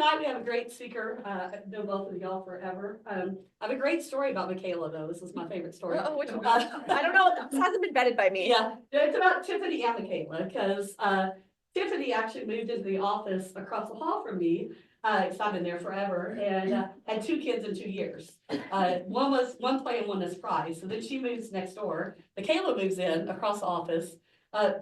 tonight we have a great speaker. I've known both of y'all forever. I have a great story about Michaela, though. This is my favorite story. Which one? I don't know. This hasn't been vetted by me. Yeah, it's about Tiffany and Michaela, because Tiffany actually moved into the office across the hall from me. I've been there forever, and had 2 kids in 2 years. One play and one is prize. So then she moves next door. Michaela moves in across the office.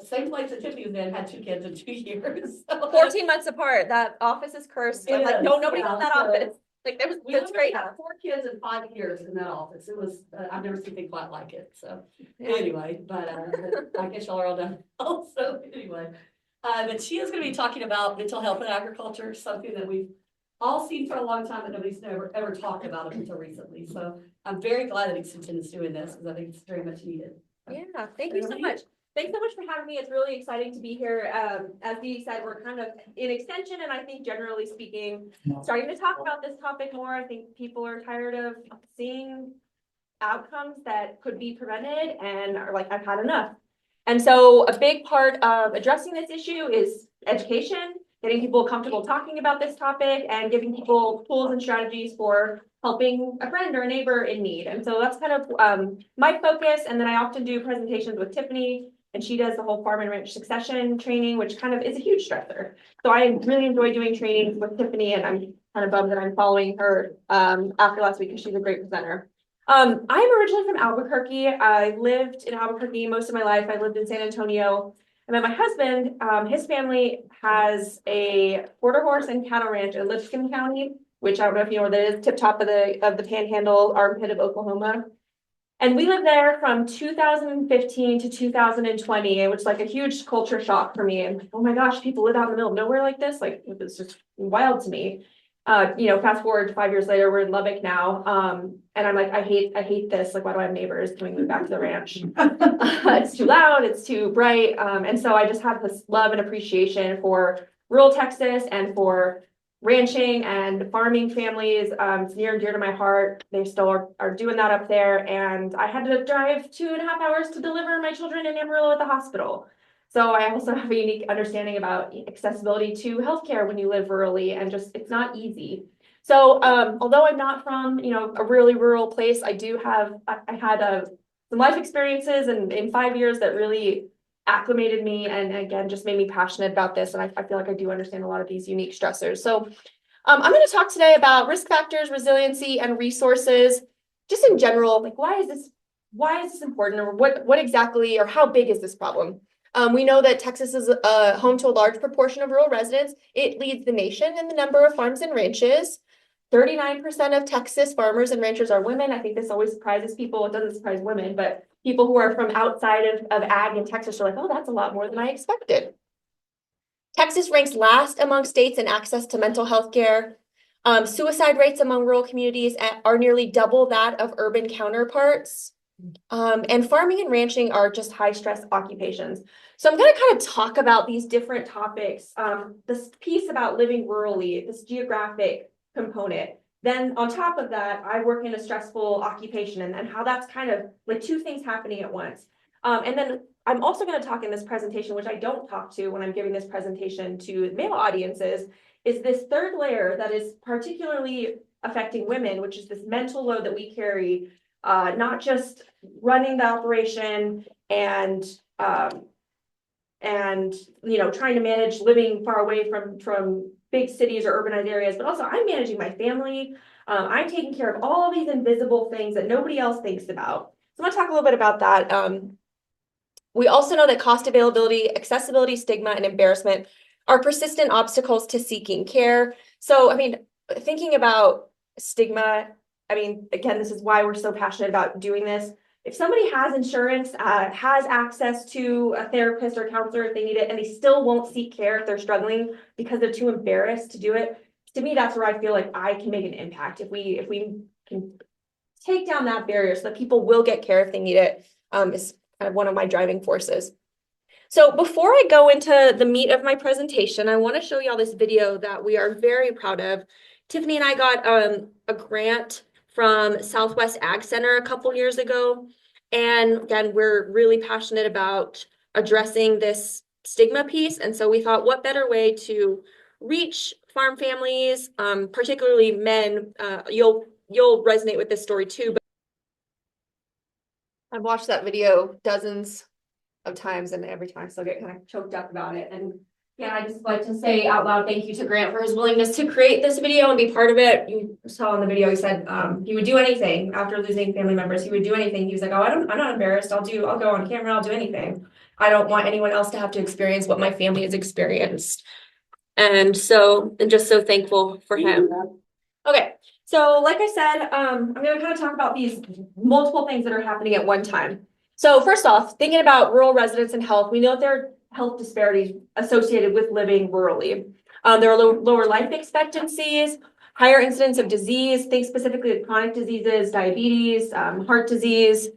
Same place that Tiffany was in, had 2 kids in 2 years. 14 months apart. That office is cursed. I'm like, no, nobody got that office. Like that's great. Had 4 kids in 5 years in that office. It was, I've never seen anything quite like it. So anyway, but I guess y'all are all done. Also, anyway, but she is going to be talking about mental health in agriculture, something that we've all seen for a long time, but nobody's ever talked about it until recently. So I'm very glad that Extension is doing this, because I think it's very much needed. Yeah, thank you so much. Thanks so much for having me. It's really exciting to be here. As Dee said, we're kind of in Extension, and I think generally speaking, starting to talk about this topic more. I think people are tired of seeing outcomes that could be prevented and are like, I've had enough. And so a big part of addressing this issue is education, getting people comfortable talking about this topic, and giving people tools and strategies for helping a friend or a neighbor in need. And so that's kind of my focus. And then I often do presentations with Tiffany, and she does the whole farm and ranch succession training, which kind of is a huge stressor. So I really enjoy doing trainings with Tiffany, and I'm kind of bummed that I'm following her after last week, because she's a great presenter. I'm originally from Albuquerque. I lived in Albuquerque most of my life. I lived in San Antonio. And then my husband, his family has a quarter horse and cattle ranch in Lipscomb County, which I don't know if you know where that is, tip top of the Panhandle, armpit of Oklahoma. And we lived there from 2015 to 2020. It was like a huge culture shock for me. And like, oh my gosh, people live out in the middle of nowhere like this. Like, it's just wild to me. Fast forward 5 years later, we're in Lubbock now. And I'm like, I hate this. Like, why do I have neighbors? Can we move back to the ranch? It's too loud. It's too bright. And so I just have this love and appreciation for rural Texas and for ranching and farming families. It's near and dear to my heart. They still are doing that up there. And I had to drive 2.5 hours to deliver my children in Amarillo at the hospital. So I also have a unique understanding about accessibility to healthcare when you live rurally, and just, it's not easy. So although I'm not from, a really rural place, I had some life experiences in 5 years that really acclimated me, and again, just made me passionate about this. And I feel like I do understand a lot of these unique stressors. So I'm going to talk today about risk factors, resiliency, and resources, just in general. Like, why is this important, or what exactly, or how big is this problem? We know that Texas is home to a large proportion of rural residents. It leads the nation in the number of farms and ranches. 39% of Texas farmers and ranchers are women. I think this always surprises people. It doesn't surprise women, but people who are from outside of ag in Texas are like, oh, that's a lot more than I expected. Texas ranks last among states in access to mental health care. Suicide rates among rural communities are nearly double that of urban counterparts. And farming and ranching are just high stress occupations. So I'm going to kind of talk about these different topics. This piece about living rurally, this geographic component. Then on top of that, I work in a stressful occupation, and how that's kind of like 2 things happening at once. And then I'm also going to talk in this presentation, which I don't talk to when I'm giving this presentation to male audiences, is this third layer that is particularly affecting women, which is this mental load that we carry, not just running the operation and trying to manage living far away from big cities or urbanized areas, but also I'm managing my family. I'm taking care of all these invisible things that nobody else thinks about. So I'm going to talk a little bit about that. We also know that cost availability, accessibility, stigma, and embarrassment are persistent obstacles to seeking care. So, thinking about stigma, again, this is why we're so passionate about doing this. If somebody has insurance, has access to a therapist or counselor if they need it, and they still won't seek care if they're struggling because they're too embarrassed to do it, to me, that's where I feel like I can make an impact. If we can take down that barrier so that people will get care if they need it, is kind of one of my driving forces. So before I go into the meat of my presentation, I want to show y'all this video that we are very proud of. Tiffany and I got a grant from Southwest Ag Center a couple years ago. And again, we're really passionate about addressing this stigma piece. And so we thought, what better way to reach farm families, particularly men, you'll resonate with this story too. But I've watched that video dozens of times, and every time I still get kind of choked up about it. And yeah, I just like to say out loud thank you to Grant for his willingness to create this video and be part of it. You saw in the video he said he would do anything after losing family members. He would do anything. He was like, oh, I'm not embarrassed. I'll go on camera. I'll do anything. I don't want anyone else to have to experience what my family has experienced. And so I'm just so thankful for him. Okay, so like I said, I'm gonna kind of talk about these multiple things that are happening at one time. So first off, thinking about rural residents and health, we know that there are health disparities associated with living rurally. There are lower life expectancies, higher incidence of disease, think specifically of chronic diseases, diabetes, heart disease,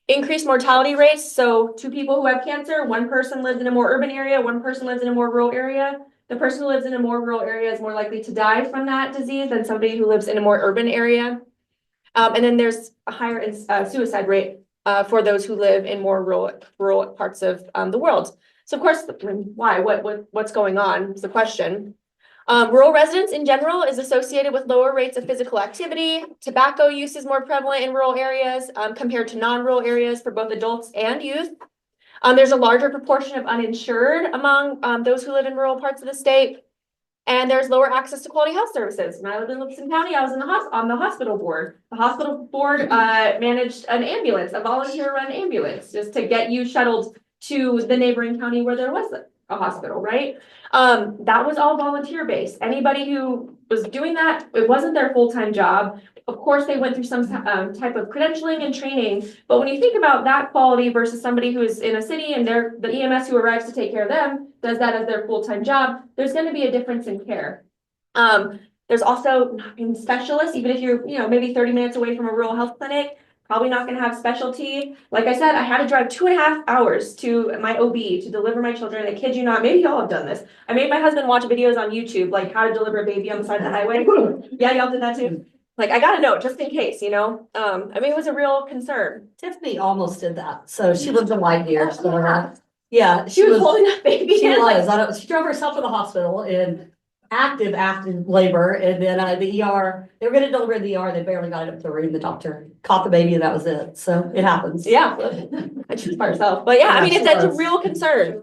increased mortality rates. So two people who have cancer, one person lives in a more urban area, one person lives in a more rural area. The person who lives in a more rural area is more likely to die from that disease than somebody who lives in a more urban area. And then there's a higher suicide rate for those who live in more rural parts of the world. So of course, why? What's going on is the question. Rural residents in general is associated with lower rates of physical activity. Tobacco use is more prevalent in rural areas compared to non-rural areas for both adults and youth. There's a larger proportion of uninsured among those who live in rural parts of the state. And there's lower access to quality health services. When I lived in Livingston County, I was on the hospital board. The hospital board managed an ambulance, a volunteer-run ambulance, just to get you shuttled to the neighboring county where there was a hospital, right? That was all volunteer-based. Anybody who was doing that, it wasn't their full-time job. Of course, they went through some type of credentialing and training, but when you think about that quality versus somebody who is in a city and the EMS who arrives to take care of them does that as their full-time job, there's going to be a difference in care. There's also specialists, even if you're, maybe 30 minutes away from a rural health clinic, probably not going to have specialty. Like I said, I had to drive 2.5 hours to my OB to deliver my children. I kid you not, maybe y'all have done this. I made my husband watch videos on YouTube, like how to deliver a baby on the side of the highway. Yeah, y'all did that too. Like, I gotta know, just in case, I mean, it was a real concern. Tiffany almost did that, so she lived a life year, so yeah, She was holding that baby. She was. She drove herself to the hospital in active labor, and then the ER. They were going to deliver in the ER. They barely got it up to the room. The doctor caught the baby, and that was it. So it happens. Yeah, and she was by herself. But yeah, I mean, it's a real concern.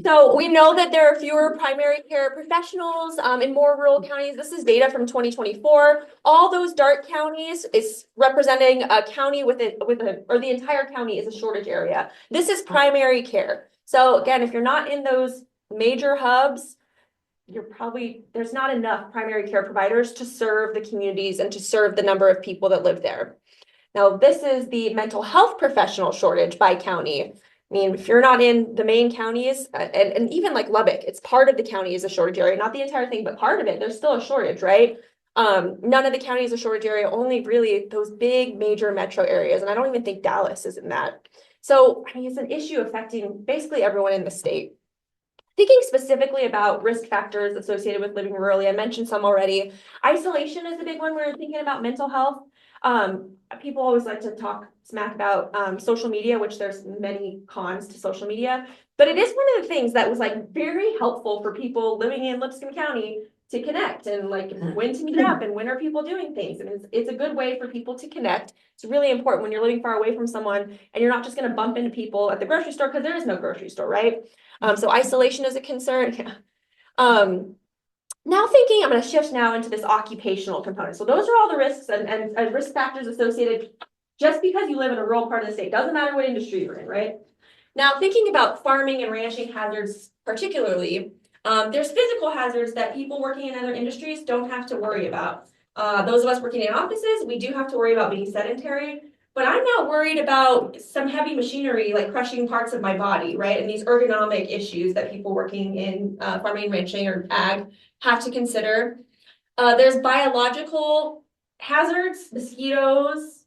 So we know that there are fewer primary care professionals in more rural counties. This is data from 2024. All those dark counties is representing a county or the entire county is a shortage area. This is primary care. So again, if you're not in those major hubs, there's not enough primary care providers to serve the communities and to serve the number of people that live there. Now, this is the mental health professional shortage by county. I mean, if you're not in the main counties, and even like Lubbock, it's part of the county is a shortage area, not the entire thing, but part of it, there's still a shortage, right? None of the county is a shortage area, only really those big major metro areas. And I don't even think Dallas is in that. So, I mean, it's an issue affecting basically everyone in the state. Thinking specifically about risk factors associated with living rurally, I mentioned some already. Isolation is a big one when we're thinking about mental health. People always like to talk smack about social media, which there's many cons to social media, but it is one of the things that was like very helpful for people living in Lipscomb County to connect and like when to meet up and when are people doing things. And it's a good way for people to connect. It's really important when you're living far away from someone and you're not just going to bump into people at the grocery store because there is no grocery store, right? So isolation is a concern. Now thinking, I'm going to shift now into this occupational component. So those are all the risks and risk factors associated just because you live in a rural part of the state. Doesn't matter what industry you're in, right? Now thinking about farming and ranching hazards particularly, there's physical hazards that people working in other industries don't have to worry about. Those of us working in offices, we do have to worry about being sedentary, but I'm not worried about some heavy machinery like crushing parts of my body, right? And these ergonomic issues that people working in farming, ranching, or ag have to consider. There's biological hazards, mosquitoes,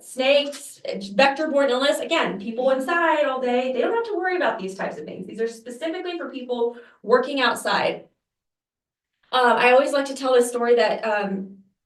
snakes, vector-borne illness. Again, people inside all day, they don't have to worry about these types of things. These are specifically for people working outside. I always like to tell this story that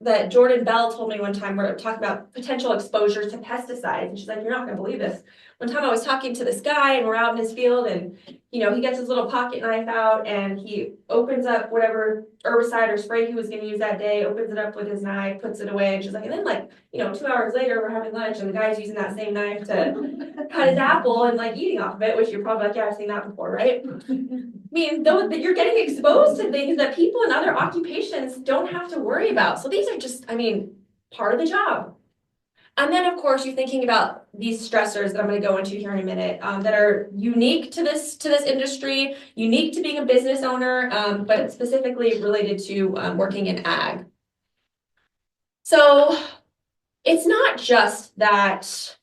that Jordan Bell told me one time, where we were talking about potential exposures to pesticides, and she's like, you're not gonna believe this. One time I was talking to this guy and we're out in his field, and he gets his little pocket knife out and he opens up whatever herbicide or spray he was gonna use that day, opens it up with his knife, puts it away, and she's like, and then 2 hours later, we're having lunch and the guy's using that same knife to cut his apple and eating off of it, which you're probably like, yeah, I've seen that before, right? I mean, though, that you're getting exposed to things that people in other occupations don't have to worry about. So these are just, part of the job. And then, of course, you're thinking about these stressors that I'm going to go into here in a minute, that are unique to this industry, unique to being a business owner, but specifically related to working in ag. So it's not just that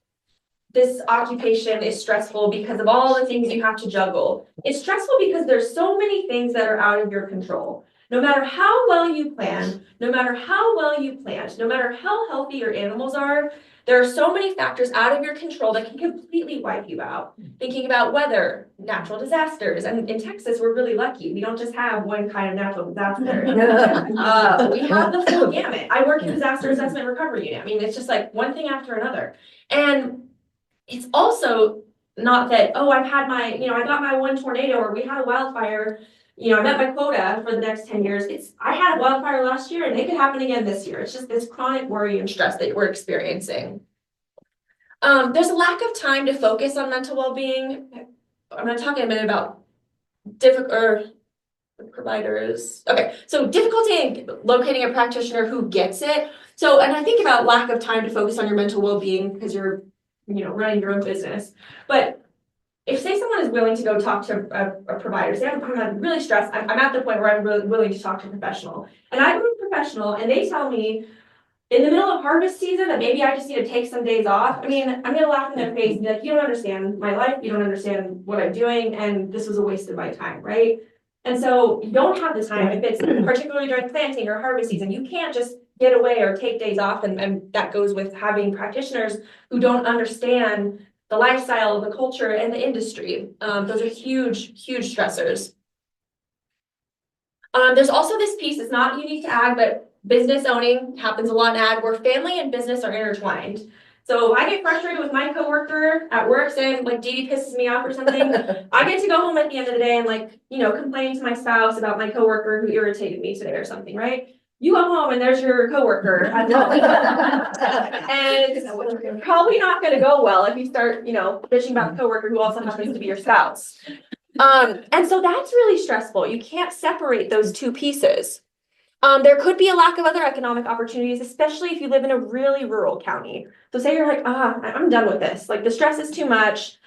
this occupation is stressful because of all the things you have to juggle. It's stressful because there's so many things that are out of your control. No matter how well you plan, no matter how well you plant, no matter how healthy your animals are, there are so many factors out of your control that can completely wipe you out. Thinking about weather, natural disasters, and in Texas, we're really lucky. We don't just have one kind of natural disaster. We have the full gamut. I work in disaster assessment recovery unit. It's just one thing after another. And it's also not that, oh, I've had my, I got my one tornado or we had a wildfire, I met my quota for the next 10 years. I had a wildfire last year and it could happen again this year. It's just this chronic worry and stress that we're experiencing. There's a lack of time to focus on mental well-being. I'm going to talk in a minute about providers. Okay, so difficulty in locating a practitioner who gets it. So, and I think about lack of time to focus on your mental well-being because you're running your own business. But if say someone is willing to go talk to a provider, say I'm really stressed, I'm at the point where I'm really willing to talk to a professional. And I go to a professional and they tell me in the middle of harvest season that maybe I just need to take some days off. I'm gonna laugh in their face and be like, you don't understand my life, you don't understand what I'm doing, and this was a waste of my time, right? And so you don't have the time if it's particularly during planting or harvest season. You can't just get away or take days off, and that goes with having practitioners who don't understand the lifestyle, the culture, and the industry. Those are huge, huge stressors. There's also this piece, it's not unique to ag, but business owning happens a lot in ag, where family and business are intertwined. So if I get frustrated with my coworker at work saying Dee Dee pisses me off or something, I get to go home at the end of the day and complaining to my spouse about my coworker who irritated me today or something, right? You go home and there's your coworker at home. And it's probably not going to go well if you start, bitching about the coworker who also happens to be your spouse. And so that's really stressful. You can't separate those two pieces. There could be a lack of other economic opportunities, especially if you live in a really rural county. So say you're I'm done with this. The stress is too much.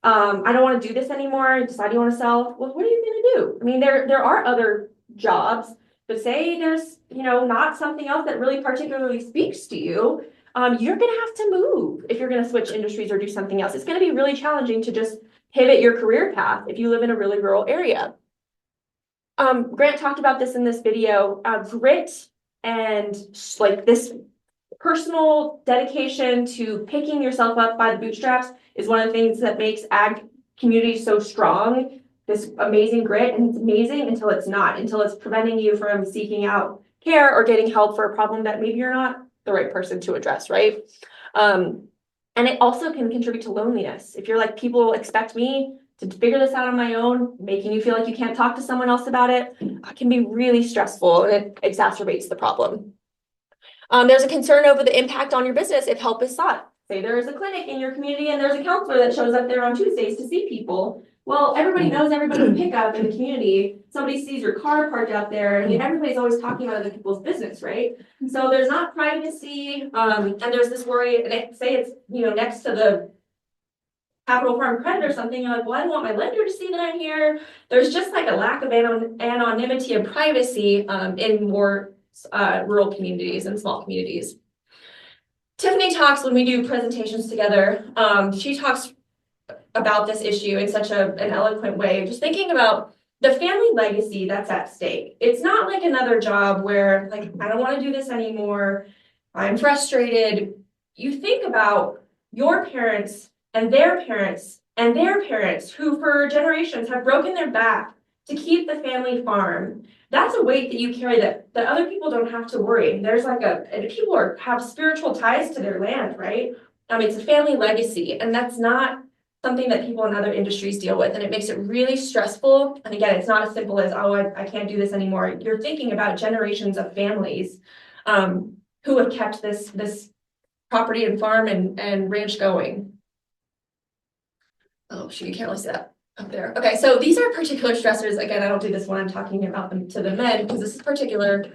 I don't want to do this anymore. Decide you want to sell. Well, what are you going to do? There are other jobs. But say there's, not something else that really particularly speaks to you, you're going to have to move if you're going to switch industries or do something else. It's going to be really challenging to just pivot your career path if you live in a really rural area. Grant talked about this in this video, grit and this personal dedication to picking yourself up by the bootstraps is one of the things that makes ag communities so strong. This amazing grit, and it's amazing until it's not, until it's preventing you from seeking out care or getting help for a problem that maybe you're not the right person to address, right? And it also can contribute to loneliness. If you're people expect me to figure this out on my own, making you feel like you can't talk to someone else about it, can be really stressful, and it exacerbates the problem. There's a concern over the impact on your business if help is sought. Say there is a clinic in your community and there's a counselor that shows up there on Tuesdays to see people. Well, everybody knows everybody's pickup in the community. Somebody sees your car parked out there, and everybody's always talking about other people's business, right? So there's not privacy, and there's this worry, and say it's, next to the Capital Farm credit or something, you're well, I don't want my lender to see that I'm here. There's just a lack of anonymity and privacy in more rural communities and small communities. Tiffany talks when we do presentations together. She talks about this issue in such an eloquent way, just thinking about the family legacy that's at stake. It's not like another job where I don't want to do this anymore, I'm frustrated. You think about your parents and their parents and their parents who for generations have broken their back to keep the family farm. that's a weight that you carry that other people don't have to worry. There's like and people have spiritual ties to their land, right? It's a family legacy, and that's not something that people in other industries deal with, and it makes it really stressful. And again, it's not as simple as, oh, I can't do this anymore. You're thinking about generations of families who have kept this property and farm and ranch going. Oh, shoot, you can't really see that up there. Okay, so these are particular stressors. Again, I don't do this when I'm talking about them to the men, because this is particular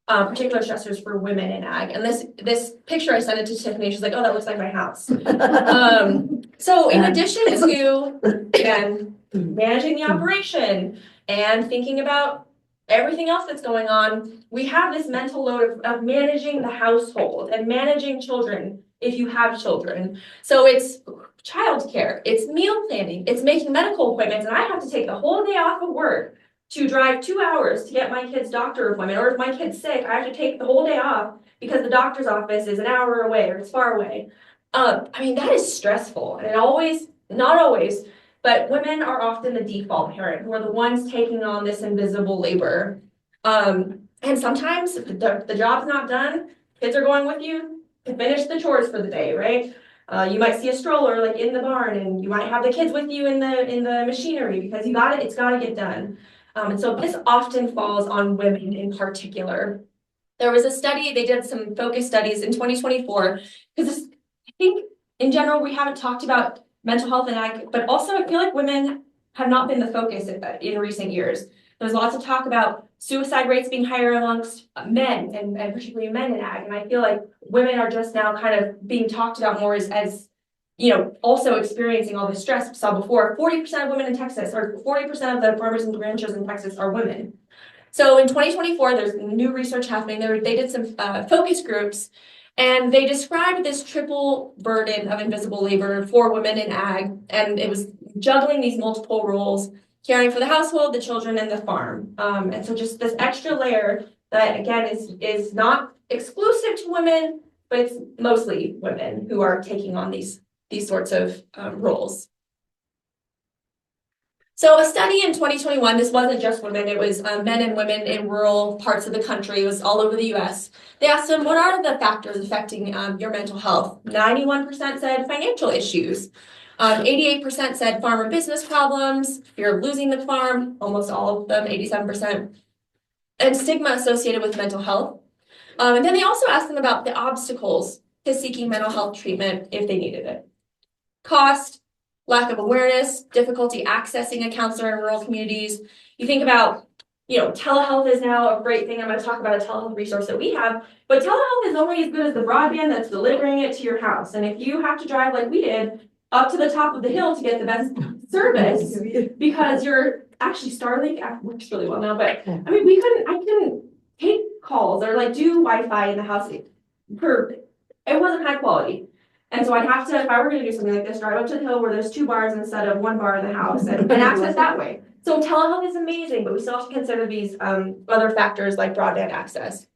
stressors for women in ag. And this picture, I sent it to Tiffany. She's like, oh, that looks like my house. So in addition to, again, managing the operation and thinking about everything else that's going on, we have this mental load of managing the household and managing children if you have children. So it's childcare, it's meal planning, it's making medical appointments, and I have to take the whole day off of work to drive 2 hours to get my kid's doctor appointment, or if my kid's sick, I have to take the whole day off because the doctor's office is an hour away or it's far away. I mean, that is stressful, and not always, but women are often the default parent who are the ones taking on this invisible labor. And sometimes if the job's not done, kids are going with you to finish the chores for the day, right? You might see a stroller like in the barn, and you might have the kids with you in the machinery because it's gotta get done. And so this often falls on women in particular. There was a study, they did some focus studies in 2024, because I think in general, we haven't talked about mental health and ag, but also I feel like women have not been the focus in recent years. There's lots of talk about suicide rates being higher amongst men and particularly men in ag. And I feel like women are just now kind of being talked about more as also experiencing all this stress. We saw before, 40% of women in Texas, or 40% of the farmers and ranchers in Texas are women. So in 2024, there's new research happening. They did some focus groups, and they described this triple burden of invisible labor for women in ag. And it was juggling these multiple roles, caring for the household, the children, and the farm. And so just this extra layer that, again, is not exclusive to women, but it's mostly women who are taking on these sorts of roles. So a study in 2021, this wasn't just women, it was men and women in rural parts of the country. It was all over the US. They asked them, what are the factors affecting your mental health? 91% said financial issues. 88% said farmer business problems, fear of losing the farm, almost all of them, 87%, and stigma associated with mental health. And then they also asked them about the obstacles to seeking mental health treatment if they needed it. Cost, lack of awareness, difficulty accessing a counselor in rural communities. You think about, telehealth is now a great thing. I'm going to talk about a telehealth resource that we have, but telehealth is only as good as the broadband that's delivering it to your house. And if you have to drive like we did up to the top of the hill to get the best service because you're actually Starlink works really well now, but I mean, I couldn't take calls or like do Wi-Fi in the house it wasn't high quality. And so I'd have to, if I were going to do something like this, drive up to the hill where there's 2 bars instead of 1 bar in the house and access that way. So telehealth is amazing, but we still have to consider these other factors like broadband access.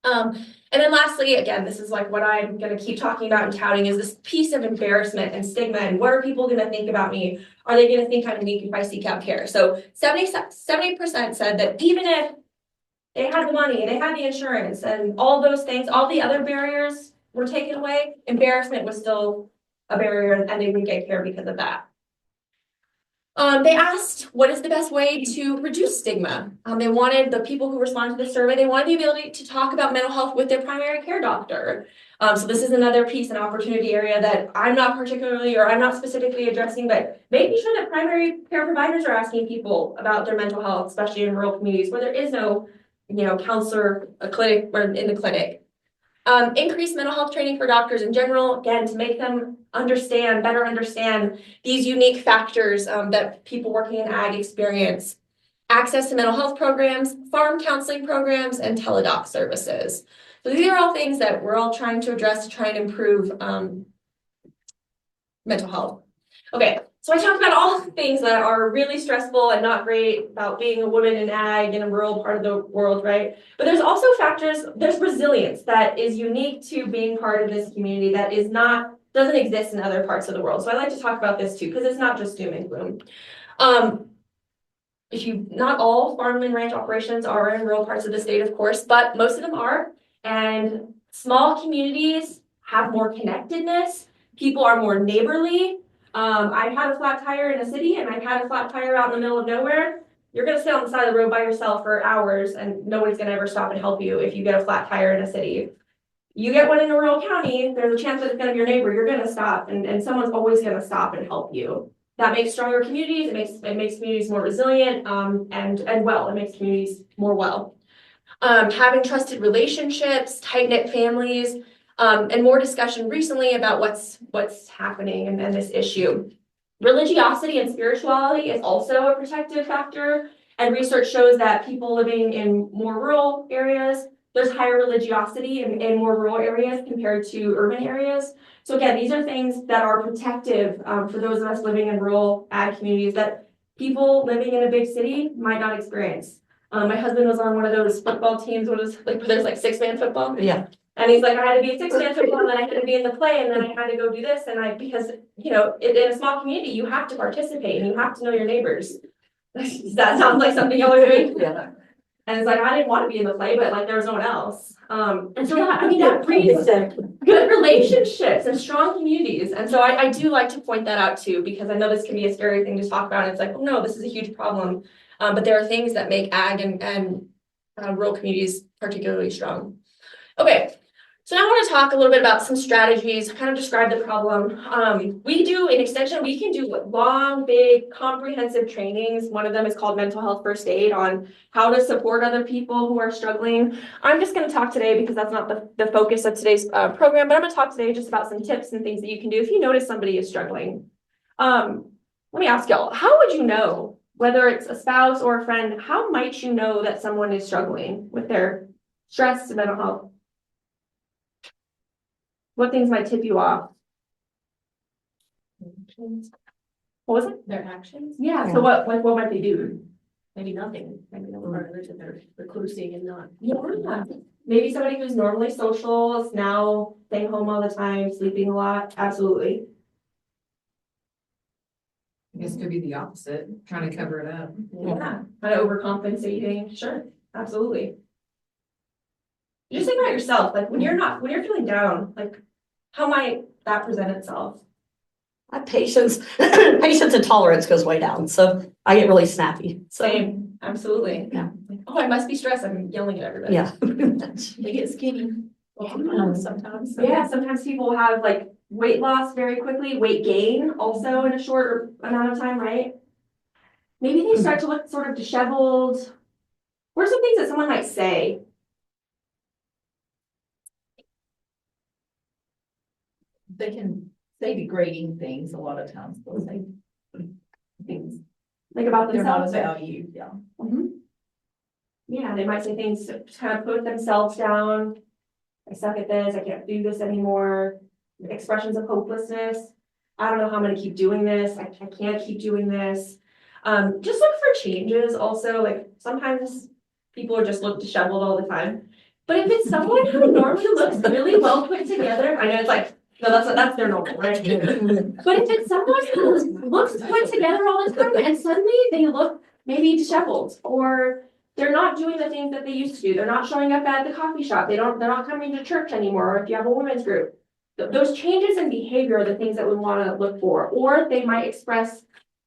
And then lastly, again, this is like what I'm going to keep talking about and touting is this piece of embarrassment and stigma. And what are people going to think about me? Are they going to think I'm unique if I seek out care? So 70% said that even if they had the money and they had the insurance and all those things, all the other barriers were taken away, embarrassment was still a barrier and they would get care because of that. They asked, what is the best way to reduce stigma? They wanted the people who responded to the survey, they wanted the ability to talk about mental health with their primary care doctor. So this is another piece, an opportunity area that I'm not specifically addressing, but making sure that primary care providers are asking people about their mental health, especially in rural communities where there is no, counselor, a clinic, or in the clinic. Increase mental health training for doctors in general, again, to make them better understand these unique factors that people working in ag experience. Access to mental health programs, farm counseling programs, and teledoc services. So these are all things that we're all trying to address to try and improve mental health. Okay, so I talked about all the things that are really stressful and not great about being a woman in ag in a rural part of the world, right? But there's also there's resilience that is unique to being part of this community that doesn't exist in other parts of the world. So I like to talk about this too, because it's not just doom and gloom. not all farm and ranch operations are in rural parts of the state, of course, but most of them are. And small communities have more connectedness. People are more neighborly. I've had a flat tire in a city and I've had a flat tire out in the middle of nowhere. You're gonna sit on the side of the road by yourself for hours and nobody's gonna ever stop and help you if you get a flat tire in a city. You get one in a rural county, there's a chance that it's gonna be your neighbor, you're gonna stop and someone's always gonna stop and help you. That makes stronger communities, it makes communities more resilient, and well, it makes communities more well. Having trusted relationships, tight-knit families, and more discussion recently about what's happening and this issue. Religiosity and spirituality is also a protective factor, and research shows that people living in more rural areas, there's higher religiosity in more rural areas compared to urban areas. So again, these are things that are protective for those of us living in rural ag communities that people living in a big city might not experience. My husband was on one of those football teams, where there's like 6-man football. Yeah. And he's like, I had to be a 6-man football, and then I had to be in the play, and then I had to go do this, because in a small community, you have to participate and you have to know your neighbors. That sounds like something y'all are doing. Yeah. And it's like, I didn't want to be in the play, but like there was no one else. And so that breeds Exactly. good relationships and strong communities. And so I do like to point that out too, because I know this can be a scary thing to talk about. And it's like, oh no, this is a huge problem. But there are things that make ag and rural communities particularly strong. Okay, so now I want to talk a little bit about some strategies, kind of describe the problem. We do in extension, we can do long, big, comprehensive trainings. One of them is called Mental Health First Aid, on how to support other people who are struggling. I'm just going to talk today because that's not the focus of today's program, but I'm going to talk today just about some tips and things that you can do if you notice somebody is struggling. Let me ask y'all, how would you know, whether it's a spouse or a friend, how might you know that someone is struggling with their stress and mental health? What things might tip you off? What was it? Their actions, Yeah, so what might they do? maybe nothing, maybe no part of it, they're reclusing and not. Yeah, maybe somebody who's normally social is now staying home all the time, sleeping a lot, absolutely. I guess it could be the opposite, trying to cover it up. Yeah, kind of overcompensating, sure, absolutely. Just think about yourself, like when you're feeling down, like how might that present itself? My patience and tolerance goes way down, so I get really snappy. So Same, absolutely. Yeah. Like, oh, I must be stressed, I'm yelling at everybody. yeah. They get skinny. Sometimes. Yeah, sometimes people have like weight loss very quickly, weight gain also in a short amount of time, right? Maybe they start to look sort of disheveled. What are some things that someone might say? They can say degrading things a lot of times, they'll say things, Like about they're not themselves? as valued, yeah. Mhm. Yeah, they might say things to kind of put themselves down. I suck at this, I can't do this anymore. Expressions of hopelessness. I don't know how I'm gonna keep doing this, I can't keep doing this. Just look for changes also, like sometimes people are just look disheveled all the time. But if it's someone who normally looks really well put together, I know it's like, no, that's their normal, right? But if it's someone who looks put together all the time and suddenly they look maybe disheveled, or they're not doing the things that they used to do, they're not showing up at the coffee shop, they're not coming to church anymore, or if you have a women's group. Those changes in behavior are the things that we want to look for, or they might express,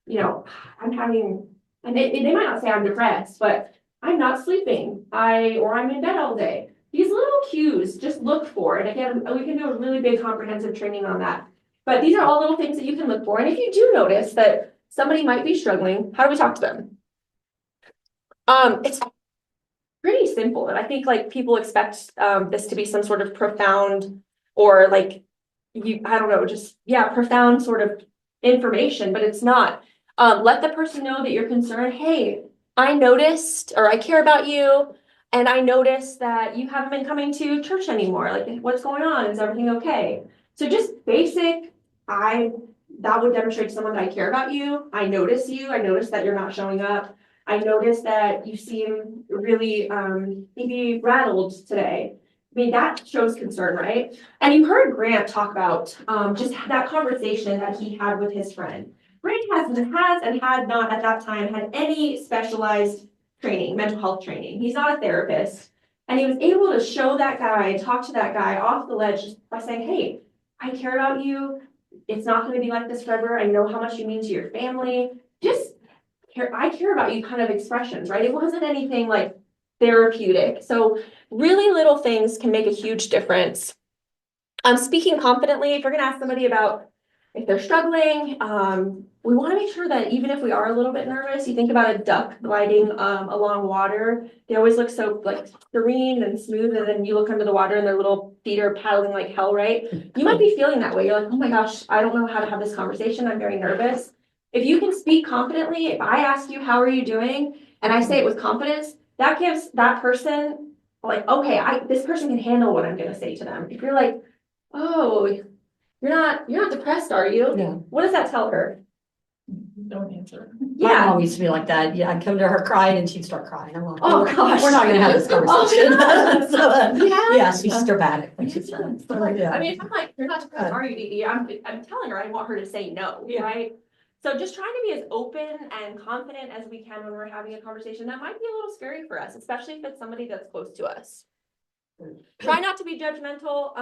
I'm having, and they might not say I'm depressed, but I'm not sleeping, or I'm in bed all day. These little cues, just look for, and again, we can do a really big comprehensive training on that. But these are all little things that you can look for, and if you do notice that somebody might be struggling, how do we talk to them? It's pretty simple, and I think like people expect this to be some sort of profound or like I don't know, just profound sort of information, but it's not. Let the person know that you're concerned. Hey, I noticed, or I care about you, and I noticed that you haven't been coming to church anymore. Like, what's going on? Is everything okay? So just basic, that would demonstrate to someone that I care about you. I notice you. I notice that you're not showing up. I notice that you seem really maybe rattled today. I mean, that shows concern, right? And you heard Grant talk about just that conversation that he had with his friend. Brand has and had not at that time had any specialized training, mental health training. He's not a therapist. And he was able to show that guy, talk to that guy off the ledge just by saying, hey, I care about you. It's not going to be like this forever. I know how much you mean to your family. Just I care about you kind of expressions, right? It wasn't anything like therapeutic. So really little things can make a huge difference. Speaking confidently, if you're going to ask somebody about if they're struggling, we want to make sure that even if we are a little bit nervous, you think about a duck gliding along water. They always look so like serene and smooth, and then you look under the water and their little feet are paddling like hell, right? You might be feeling that way. You're like, oh my gosh, I don't know how to have this conversation. I'm very nervous. If you can speak confidently, if I ask you, how are you doing? And I say it with confidence, that gives that person like, okay, this person can handle what I'm going to say to them. If you're like, oh, you're not depressed, are you? Yeah. What does that tell her? Don't answer. My Yeah. mom used to be like that. Yeah, I'd come to her crying and she'd start crying. I'm like, Oh gosh. we're not gonna have this conversation. Oh, So, yeah. yeah, she's dramatic. When she said it. So, yeah. I mean, if I'm like, you're not depressed, are you, Dee? I'm telling her I want her to say no, Yeah. right? So just trying to be as open and confident as we can when we're having a conversation. That might be a little scary for us, especially if it's somebody that's close to us. Try not to be judgmental.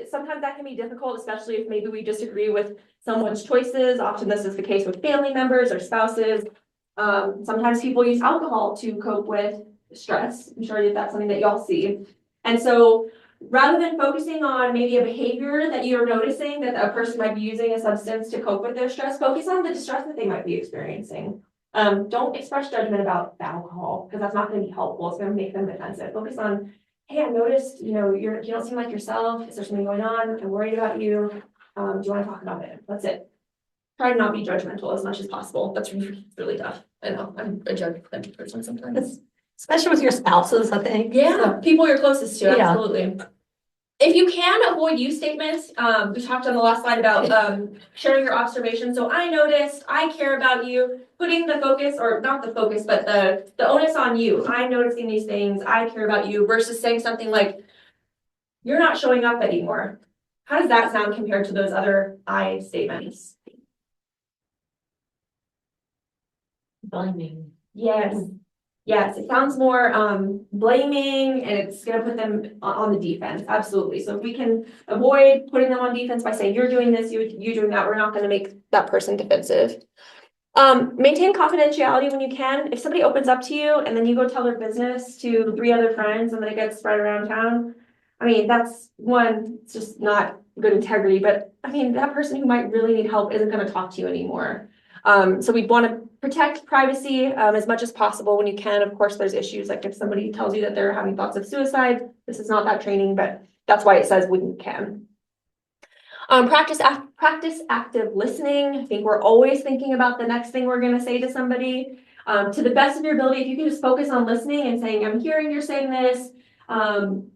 Sometimes that can be difficult, especially if maybe we disagree with someone's choices. Often this is the case with family members or spouses. Sometimes people use alcohol to cope with stress. I'm sure that's something that y'all see. And so rather than focusing on maybe a behavior that you're noticing that a person might be using a substance to cope with their stress, focus on the distress that they might be experiencing. Don't express judgment about the alcohol because that's not going to be helpful. It's going to make them defensive. Focus on, hey, I noticed, you don't seem like yourself. Is there something going on? I'm worried about you. Do you want to talk about it? That's it. Try to not be judgmental as much as possible. That's really tough. I know, I'm a judgmental person sometimes. Especially with your spouses, I think. Yeah, people you're closest to, Yeah. absolutely. If you can avoid you statements, we talked on the last slide about sharing your observations. So I noticed, I care about you, putting the focus, or not the focus, but the onus on you. I'm noticing these things, I care about you, versus saying something like, you're not showing up anymore. How does that sound compared to those other I statements? Blaming. Yes. Yes, it sounds more blaming, and it's gonna put them on the defense, absolutely. So if we can avoid putting them on defense by saying, you're doing this, you're doing that, we're not gonna make that person defensive. Maintain confidentiality when you can. If somebody opens up to you and then you go tell their business to 3 other friends and then it gets spread around town, I mean, that's one, it's just not good integrity, but I mean, that person who might really need help isn't gonna talk to you anymore. So we want to protect privacy as much as possible when you can. Of course, there's issues like if somebody tells you that they're having thoughts of suicide, this is not that training, but that's why it says when you can. Practice active listening. I think we're always thinking about the next thing we're going to say to somebody. To the best of your ability, if you can just focus on listening and saying, I'm hearing you're saying this.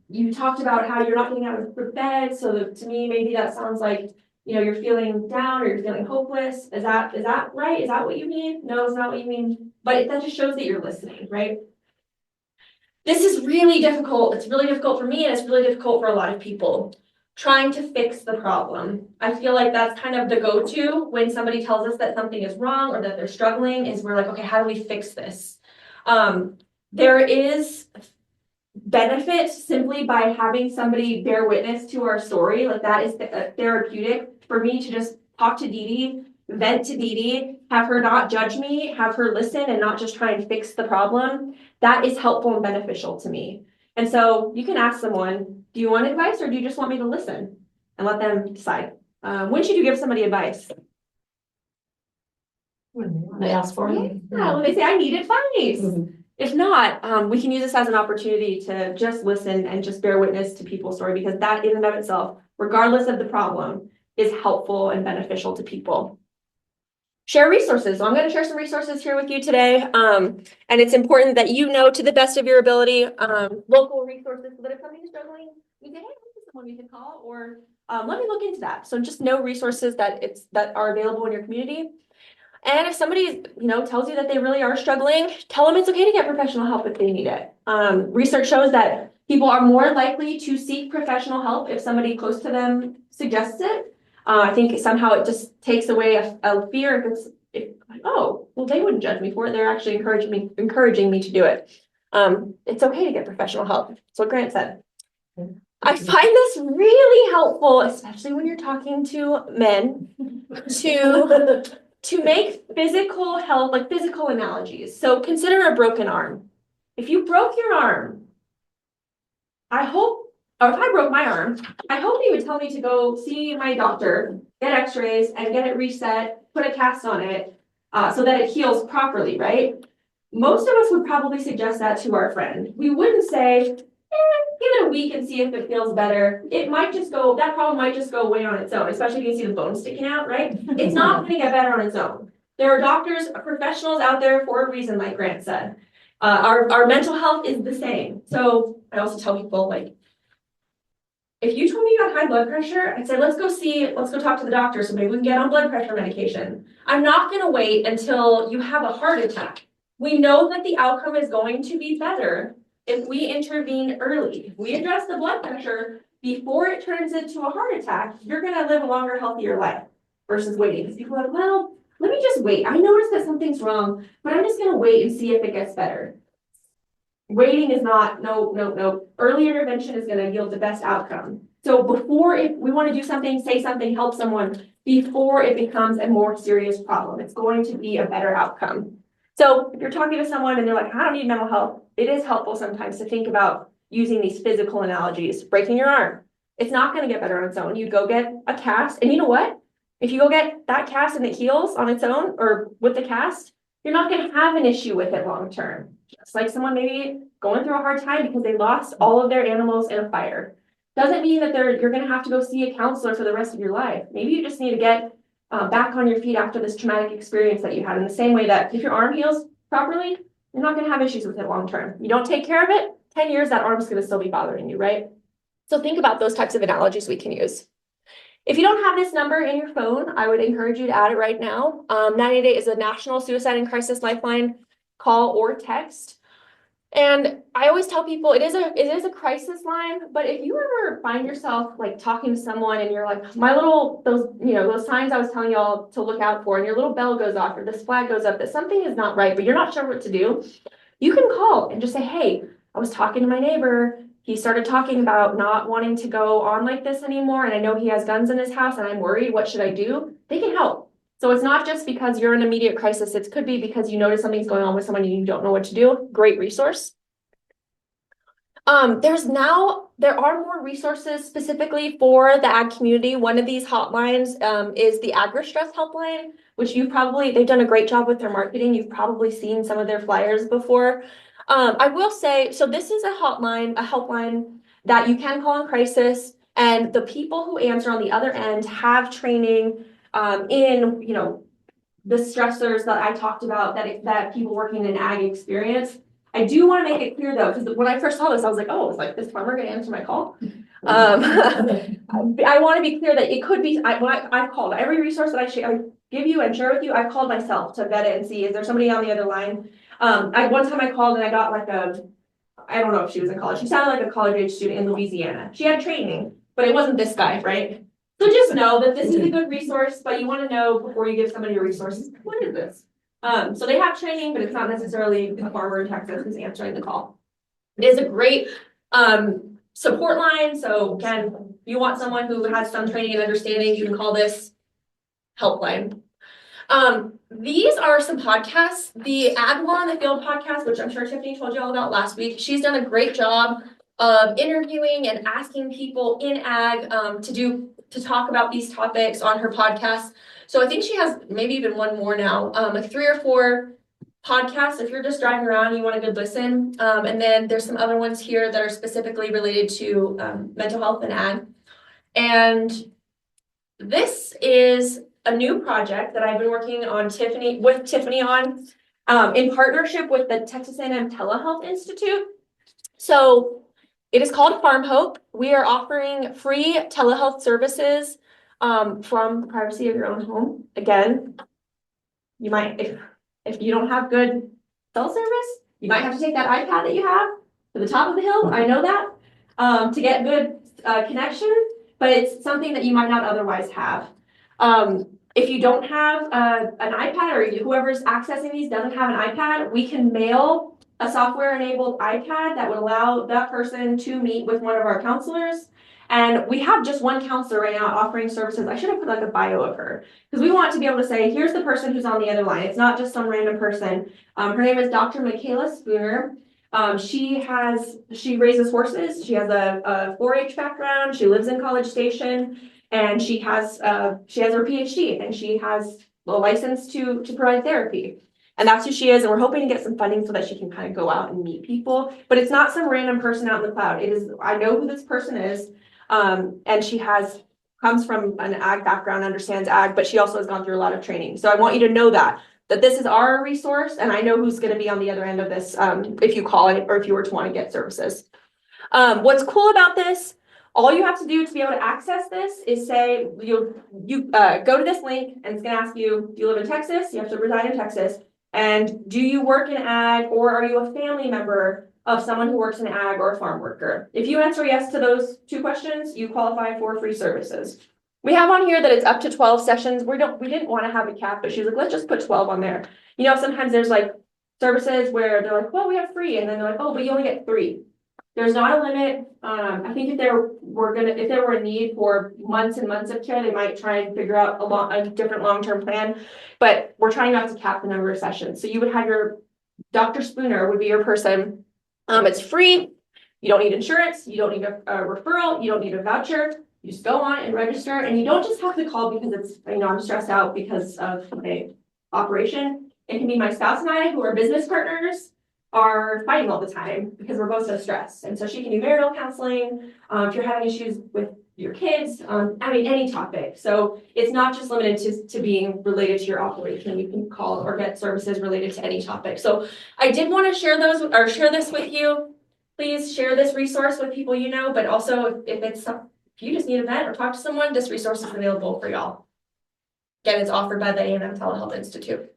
You talked about how you're not getting out of bed. So to me, maybe that sounds like, you're feeling down or you're feeling hopeless. Is that right? Is that what you mean? No, it's not what you mean. But that just shows that you're listening, right? This is really difficult. It's really difficult for me and it's really difficult for a lot of people. Trying to fix the problem. I feel like that's kind of the go-to when somebody tells us that something is wrong or that they're struggling is we're like, okay, how do we fix this? There is benefit simply by having somebody bear witness to our story. Like that is therapeutic for me to just talk to Dee Dee, vent to Dee Dee, have her not judge me, have her listen and not just try and fix the problem. That is helpful and beneficial to me. And so you can ask someone, do you want advice or do you just want me to listen and let them decide? When should you give somebody advice? When They ask for it. Yeah, when they say, I need advice. Mhm. If not, we can use this as an opportunity to just listen and just bear witness to people's story because that in and of itself, regardless of the problem, is helpful and beneficial to people. Share resources. So I'm going to share some resources here with you today. And it's important that you know to the best of your ability, local resources so that if somebody's struggling, you say, hey, this is someone you can call, or let me look into that. So just know resources that are available in your community. And if somebody, tells you that they really are struggling, tell them it's okay to get professional help if they need it. Research shows that people are more likely to seek professional help if somebody close to them suggests it. I think somehow it just takes away a fear if like, oh, well, they wouldn't judge me for it. They're actually encouraging me to do it. It's okay to get professional help. That's what Grant said. I find this really helpful, especially when you're talking to men, to make physical health, like physical analogies. So consider a broken arm. If you broke your arm, or if I broke my arm, I hope you would tell me to go see my doctor, get x-rays and get it reset, put a cast on it, so that it heals properly, right? Most of us would probably suggest that to our friend. We wouldn't say, give it a week and see if it feels better. That problem might just go away on its own, especially if you see the bone sticking out, right? It's not gonna get better on its own. There are doctors, professionals out there for a reason, like Grant said. Our mental health is the same. So I also tell people, like, if you told me you had high blood pressure, I'd say, let's go talk to the doctor so maybe we can get on blood pressure medication. I'm not gonna wait until you have a heart attack. We know that the outcome is going to be better if we intervene early. If we address the blood pressure before it turns into a heart attack, you're gonna live a longer, healthier life versus waiting. Because people are like, well, let me just wait. I noticed that something's wrong, but I'm just gonna wait and see if it gets better. Waiting is not, no. Early intervention is gonna yield the best outcome. So if we wanna do something, say something, help someone before it becomes a more serious problem, it's going to be a better outcome. So if you're talking to someone and they're like, I don't need mental health, it is helpful sometimes to think about using these physical analogies. Breaking your arm, it's not gonna get better on its own. You go get a cast, and you know what? If you go get that cast and it heals on its own or with the cast, you're not gonna have an issue with it long term. Just like someone maybe going through a hard time because they lost all of their animals in a fire. Doesn't mean that you're gonna have to go see a counselor for the rest of your life. Maybe you just need to get back on your feet after this traumatic experience that you had, in the same way that if your arm heals properly, you're not gonna have issues with it long term. You don't take care of it, 10 years, that arm's gonna still be bothering you, right? So think about those types of analogies we can use. If you don't have this number in your phone, I would encourage you to add it right now. 988 is a national suicide and crisis lifeline. Call or text. And I always tell people it is a crisis line, but if you ever find yourself like talking to someone and you're like, those signs I was telling y'all to look out for, and your little bell goes off or this flag goes up that something is not right, but you're not sure what to do, you can call and just say, hey, I was talking to my neighbor. He started talking about not wanting to go on like this anymore, and I know he has guns in his house and I'm worried. What should I do? They can help. So it's not just because you're in immediate crisis. It could be because you notice something's going on with someone and you don't know what to do. Great resource. There are more resources specifically for the ag community. One of these hotlines is the agri-stress helpline, which they've done a great job with their marketing. You've probably seen some of their flyers before. I will say, so this is a helpline that you can call in crisis, and the people who answer on the other end have training in, the stressors that I talked about that people working in ag experience. I do want to make it clear though, because when I first saw this, I was like, oh, it's like this farmer gonna answer my call. I want to be clear that it could be, when I've called every resource that I give you and share with you, I've called myself to vet it and see, is there somebody on the other line? One time I called and I got I don't know if she was in college. She sounded like a college age student in Louisiana. She had training, but it wasn't this guy, right? So just know that this is a good resource, but you want to know before you give somebody your resources, what is this? So they have training, but it's not necessarily a farmer in Texas who's answering the call. It is a great support line. So again, if you want someone who has some training and understanding, you can call this helpline. These are some podcasts. The Ag War on the Field podcast, which I'm sure Tiffany told you all about last week. She's done a great job of interviewing and asking people in ag to talk about these topics on her podcast. So I think she has maybe even one more now, like 3 or 4 podcasts. If you're just driving around, you want a good listen. And then there's some other ones here that are specifically related to mental health and ag. And this is a new project that I've been working on with Tiffany on, in partnership with the Texas A&M Telehealth Institute. So it is called Farm Hope. We are offering free telehealth services from the privacy of your own home. Again, you might, if you don't have good cell service, you might have to take that iPad that you have to the top of the hill. I know that, to get good connection. but it's something that you might not otherwise have. If you don't have an iPad or whoever's accessing these doesn't have an iPad, we can mail a software-enabled iPad that would allow that person to meet with one of our counselors. And we have just one counselor right now offering services. I should have put like a bio of her because we want to be able to say, here's the person who's on the other line. It's not just some random person. Her name is Dr. Michaela Spooner. She raises horses. She has a 4-H background. She lives in College Station, and she has her PhD, and she has a license to provide therapy. And that's who she is. And we're hoping to get some funding so that she can kind of go out and meet people. But it's not some random person out in the cloud. It is, I know who this person is. And she comes from an ag background, understands ag, but she also has gone through a lot of training. So I want you to know that this is our resource, and I know who's going to be on the other end of this if you call it or if you were to want to get services. What's cool about this, all you have to do to be able to access this is say, you go to this link, and it's going to ask you, do you live in Texas? You have to reside in Texas. And do you work in ag, or are you a family member of someone who works in ag or a farm worker? If you answer yes to those 2 questions, you qualify for free services. We have on here that it's up to 12 sessions. We didn't want to have a cap, but she was like, let's just put 12 on there. You know, sometimes there's like services where they're like, well, we have free, and then they're like, oh, but you only get 3. There's not a limit. I think if there were a need for months and months of care, they might try and figure out a different long-term plan, but we're trying not to cap the number of sessions. So you would have your Dr. Spooner would be your person. It's free. You don't need insurance. You don't need a referral. You don't need a voucher. You just go on and register, and you don't just have to call because it's, I'm stressed out because of my operation. It can be my spouse and I, who are business partners, are fighting all the time because we're both so stressed. And so she can do marital counseling, if you're having issues with your kids, any topic. So it's not just limited to being related to your operation. You can call or get services related to any topic. So I did want to share this with you. Please share this resource with people you know, but also if you just need a vet or talk to someone, this resource is available for y'all. Again, it's offered by the A&M Telehealth Institute.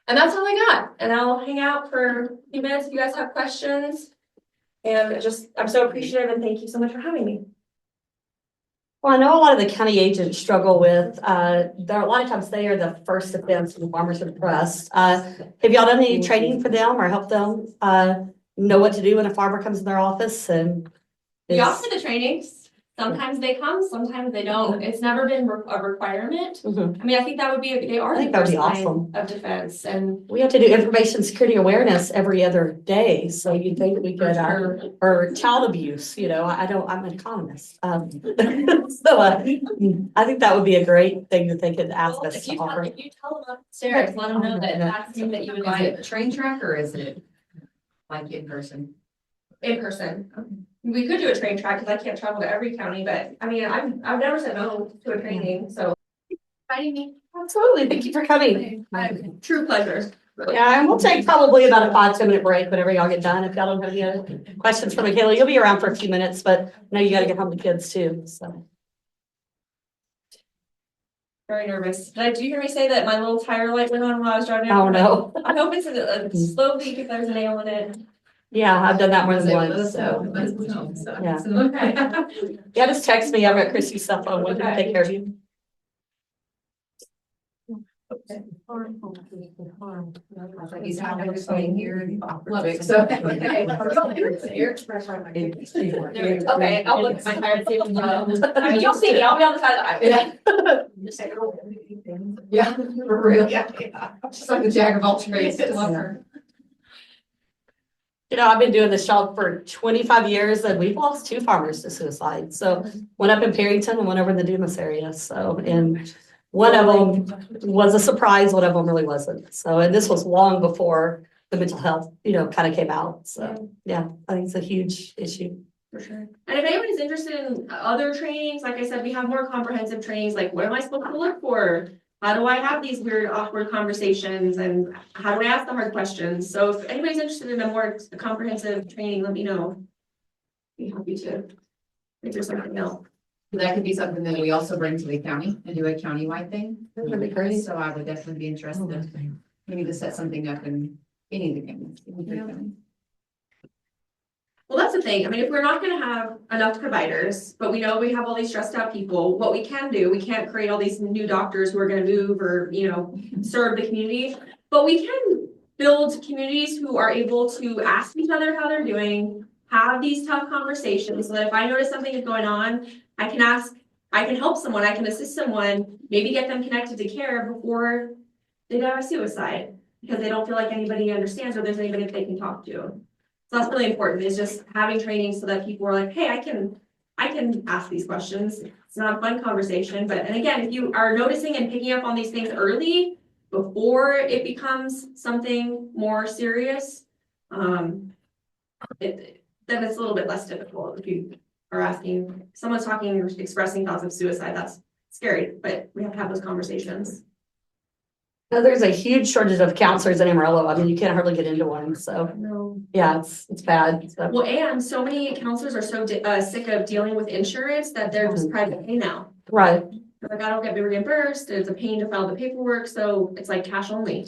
And that's all I got. And I'll hang out for a few minutes if you guys have questions. And I'm so appreciative, and thank you so much for having me. Well, I know a lot of the county agents struggle with, a lot of times they are the first defense when farmers are depressed. Have y'all done any training for them or help them know what to do when a farmer comes in their office? And We offer the trainings. Sometimes they come, sometimes they don't. It's never been a requirement. Mhm. I think that would be, they are I think the that would first be line awesome. of defense, and We have to do information security awareness every other day, so you think we could, or child abuse, I'm an economist. So I think that would be a great thing that they could ask well, us if to you offer. tell them upstairs, let them know that that's something that you would Is like it a train track or is it like in person? in person. We could do a train track because I can't travel to every county, but I've never said no to a training, so. Inviting me. Absolutely, thank you for coming. True pleasure. Yeah, and we'll take probably about a 5-10 minute break whenever y'all get done. If y'all don't have any other questions for Michaela, you'll be around for a few minutes, but I know you gotta get home to kids too, so. Very nervous. Did you hear me say that my little tire light went on while I was driving? Oh, no. I hope it's a slow leak if there's a nail in it. Yeah, I've done that more than Let once, us know. so. Let us know. So- Yeah. Okay. Yeah, just text me. I've got Chrissy's cell phone. We can take care of you. He's having this thing here in Lubbock, so. Okay, I'll look at my tire and see if it's you'll see me. I'll be on the side of the highway. Yeah, for real. Yeah. Just like the jack of all trades. Love her. I've been doing this job for 25 years and we've lost 2 farmers to suicide. So one up in Perryton and one over in the Dumas area. So, and one of them was a surprise. One of them really wasn't. So, and this was long before the mental health, kind of came out. So yeah, I think it's a huge issue. For sure. And if anybody's interested in other trainings, like I said, we have more comprehensive trainings, like what am I supposed to look for? How do I have these weird, awkward conversations, and how do I ask the hard questions? So if anybody's interested in a more comprehensive training, let me know. Be happy to. If there's something else. That could be something that we also bring to the county and do a countywide thing. That'd be great. So I would definitely be interested. We need to set something up in any of the counties. Well, that's the thing. I mean, if we're not gonna have enough providers, but we know we have all these stressed out people, what we can do, we can't create all these new doctors who are gonna move or, serve the community. But we can build communities who are able to ask each other how they're doing, have these tough conversations, so that if I notice something is going on, I can ask, I can help someone, I can assist someone, maybe get them connected to care before they die of suicide, because they don't feel like anybody understands or there's anybody that they can talk to. So that's really important, is just having training so that people are like, hey, I can ask these questions. It's not a fun conversation, but, and again, if you are noticing and picking up on these things early, before it becomes something more serious, then it's a little bit less difficult. If you are asking, someone's talking or expressing thoughts of suicide, that's scary, but we have to have those conversations. Now, there's a huge shortage of counselors in Amarillo. I mean, you can't hardly get into one, so, No. yeah, it's bad. So. Well, and so many counselors are so sick of dealing with insurance that they're just private pay now. Right. They're like, I don't get reimbursed, it's a pain to file the paperwork, so it's like cash only.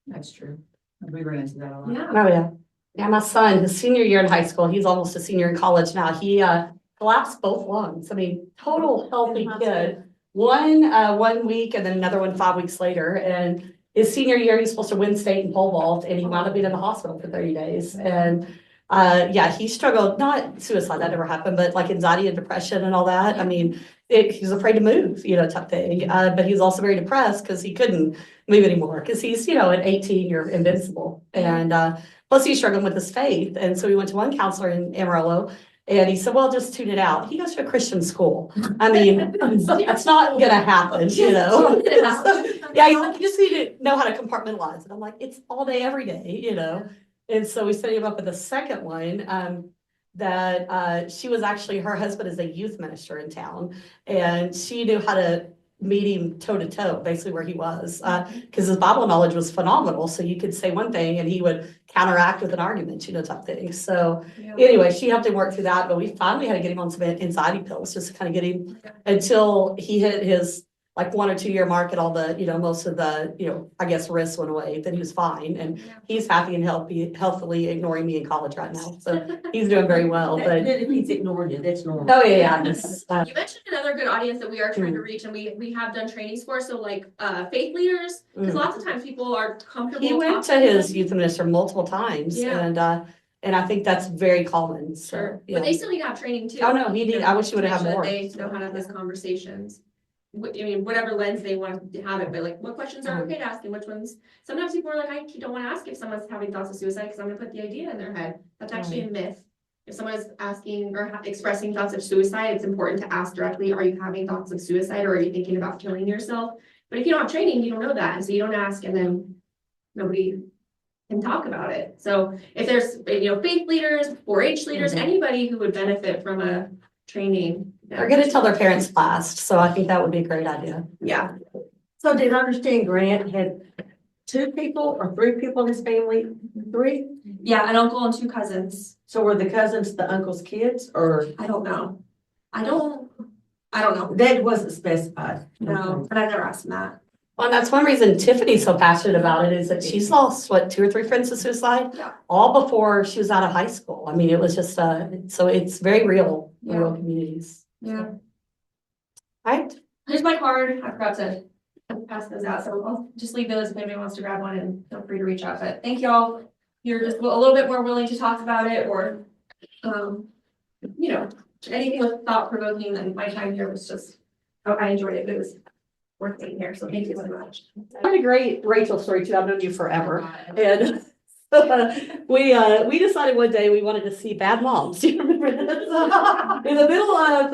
That's true. We run into that a lot. Yeah. Oh, yeah. Yeah, my son, his senior year in high school, he's almost a senior in college now. He collapsed both lungs. I mean, total healthy kid. One week and then another one 5 weeks later. And his senior year, he's supposed to win state in pole vault, and he wound up being in the hospital for 30 days. And yeah, he struggled, not suicide, that never happened, but like anxiety and depression and all that. I mean, he was afraid to move, type thing. But he was also very depressed because he couldn't move anymore because he's, at 18, you're invincible. And plus he's struggling with his faith. And so we went to one counselor in Amarillo. And he said, well, just tune it out. He goes to a Christian school. I mean, that's not gonna happen, Yeah, he's like, you just need to know how to compartmentalize. And I'm like, it's all day, every day, And so we set him up with a second one, that she was actually, her husband is a youth minister in town. And she knew how to meet him toe to toe, basically where he was, because his Bible knowledge was phenomenal. So you could say one thing and he would counteract with an argument, type thing. So anyway, she helped him work through that, but we finally had to get him on some anxiety pills just to kind of get him until he hit his like 1 or 2 year mark and all the, most of the, I guess risks went away. Then he was fine, and he's happy and healthily ignoring me in college right now. So he's doing very well. But if he's ignoring you, that's normal. oh yeah. You mentioned another good audience that we are trying to reach, and we have done trainings for, so like faith leaders, because lots of times people are comfortable. He went to talking his youth minister multiple times, and I think that's very common. So, Sure, yeah. but they still need to have training too. Oh no, he did. I wish he would have had more. They know how to have those conversations. I mean, whatever lens they want to have it, but like, what questions are okay to ask and which ones? Sometimes people are like, I don't want to ask if someone's having thoughts of suicide because I'm gonna put the idea in their head. That's actually a myth. If someone is asking or expressing thoughts of suicide, it's important to ask directly, are you having thoughts of suicide or are you thinking about killing yourself? But if you don't have training, you don't know that. And so you don't ask, and then nobody can talk about it. So if there's, faith leaders, 4-H leaders, anybody who would benefit from a training. They're gonna tell their parents last, so I think that would be a great idea. Yeah. So did I understand Grant had 2 people or 3 people in his family? 3? Yeah, an uncle and 2 cousins. So were the cousins the uncle's kids, or I don't know. I don't know. that wasn't specified? No, but I've never asked him that. Well, and that's one reason Tiffany's so passionate about it, is that she's lost, 2 or 3 friends to suicide? Yeah. All before she was out of high school. I mean, it was just, so it's very real in real communities. Yeah. Right? Here's my card. I forgot to pass those out, so I'll just leave those if anybody wants to grab one, and feel free to reach out. But thank y'all. You're just a little bit more willing to talk about it, or, anything with thought provoking. Then my time here was just, I enjoyed it. It was worth being here. So thank you so much. I had a great Rachel story too. I've known you forever. And we decided one day we wanted to see Bad Moms. Do you remember this? In the middle of,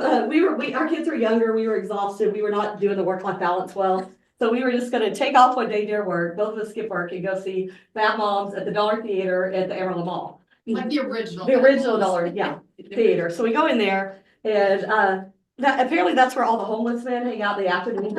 our kids were younger, we were exhausted, we were not doing the work-life balance well. So we were just gonna take off one day near work, both of us skip work, and go see Bad Moms at the Dollar Theater at the Amarillo Mall. Like the original. The original Dollar, theater. So we go in there, and apparently that's where all the homeless men hang out in the afternoon.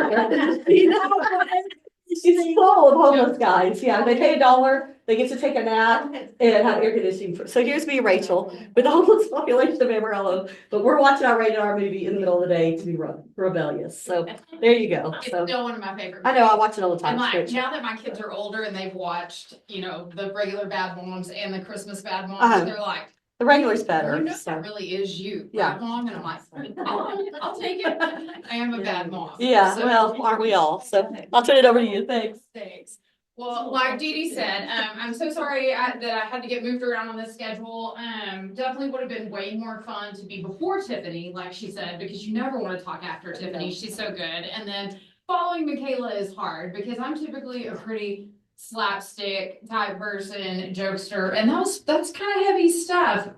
It's full of homeless guys. Yeah, they pay $1. They get to take a nap and have air conditioning. So here's me, Rachel, with the homeless population of Amarillo, but we're watching our rated R movie in the middle of the day to be rebellious. So there you go. It's So still one of my favorites. I know I watch it all the time. And like, It's great. now that my kids are older and they've watched, the regular Bad Moms and the Christmas Bad Moms, Uh-huh. they're like, The regular's You better, know so. that really is you, Yeah. bad mom, and I'm like, I'll take it. I am a bad mom. Yeah, So- well, aren't we all? So I'll turn it over to you. Thanks. Thanks. Well, like Dee Dee said, I'm so sorry that I had to get moved around on this schedule. Definitely would have been way more fun to be before Tiffany, like she said, because you never want to talk after Tiffany. She's so good. And then following Michaela is hard because I'm typically a pretty slapstick type person, jokester, and that's kind of heavy stuff.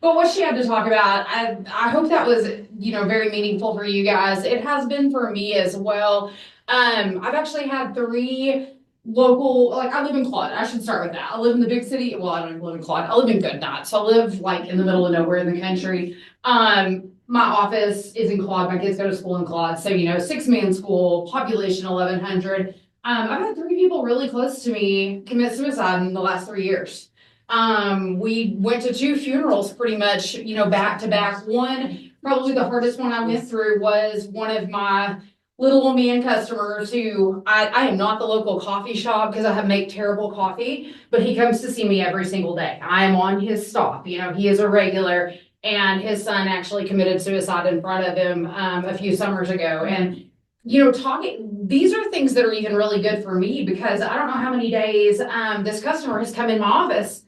But what she had to talk about, I hope that was, very meaningful for you guys. It has been for me as well. I've actually had 3 local, like I live in Claude. I should start with that. I live in the big city. Well, I don't even live in Claude. I live in Goodnight. So I live like in the middle of nowhere in the country. My office is in Claude. My kids go to school in Claude. So, 6-man school, population 1,100. I've had 3 people really close to me commit suicide in the last 3 years. We went to 2 funerals pretty much, back to back. One, probably the hardest one I went through was one of my little old man customers who I am not the local coffee shop because I make terrible coffee, but he comes to see me every single day. I am on his stop, he is a regular, and his son actually committed suicide in front of him a few summers ago. And these are things that are even really good for me because I don't know how many days this customer has come in my office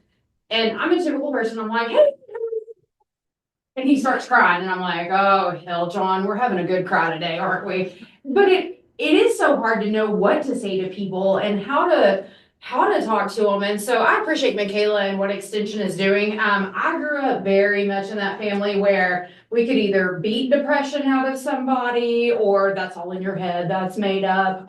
and I'm a typical person. I'm like, hey. And he starts crying and I'm like, oh, hell, John, we're having a good cry today, aren't we? But it is so hard to know what to say to people and how to talk to them. And so I appreciate Michaela and what Extension is doing. I grew up very much in that family where we could either beat depression out of somebody or that's all in your head, that's made up.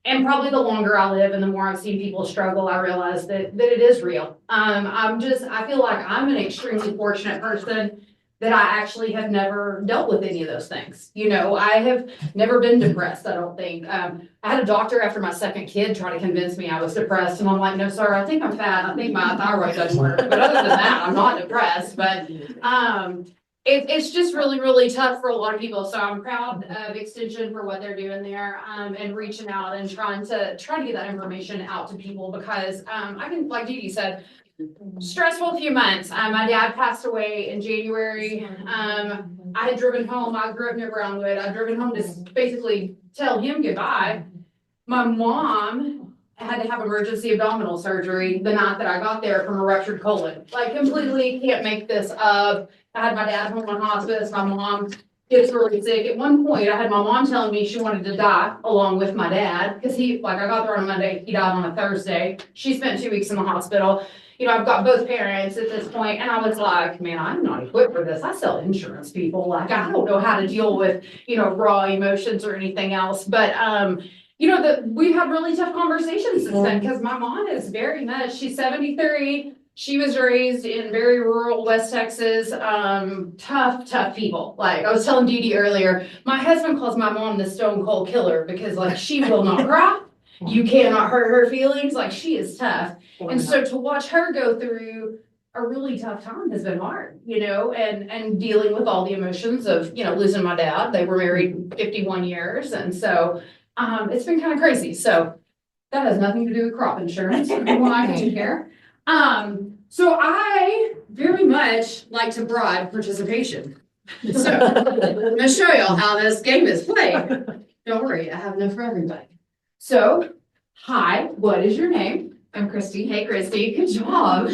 And probably the longer I live and the more I've seen people struggle, I realize that it is real. I feel like I'm an extremely fortunate person that I actually have never dealt with any of those things. I have never been depressed, I don't think. I had a doctor after my 2nd kid try to convince me I was depressed. And I'm like, no, sir, I think I'm fat. I think my thyroid doesn't work. But other than that, I'm not depressed. But it's just really, really tough for a lot of people. So I'm proud of Extension for what they're doing there and reaching out and trying to get that information out to people because I can, like Dee Dee said, stressful few months. My dad passed away in January. I had driven home. I grew up near Brownwood. I'd driven home to basically tell him goodbye. My mom had to have emergency abdominal surgery the night that I got there from a ruptured colon. Like completely can't make this up. I had my dad home on hospice. My mom gets really sick. At one point, I had my mom telling me she wanted to die along with my dad because I got there on a Monday. He died on a Thursday. She spent 2 weeks in the hospital. I've got both parents at this point, and I was like, man, I'm not equipped for this. I sell insurance, people. Like, I don't know how to deal with, raw emotions or anything else. But, we've had really tough conversations since then because my mom is very much, she's 73. She was raised in very rural West Texas, tough people. Like I was telling Dee Dee earlier, my husband calls my mom the stone cold killer because like she will not cry. You cannot hurt her feelings. Like she is tough. And so to watch her go through a really tough time has been hard, and dealing with all the emotions of, losing my dad. They were married 51 years. And so it's been kind of crazy. So that has nothing to do with crop insurance when I came here. So I very much like to bribe participation. So I'm going to show y'all how this game is played. Don't worry, I have enough for everybody. So, hi, what is your name? I'm Christy. Hey, Christy, good job.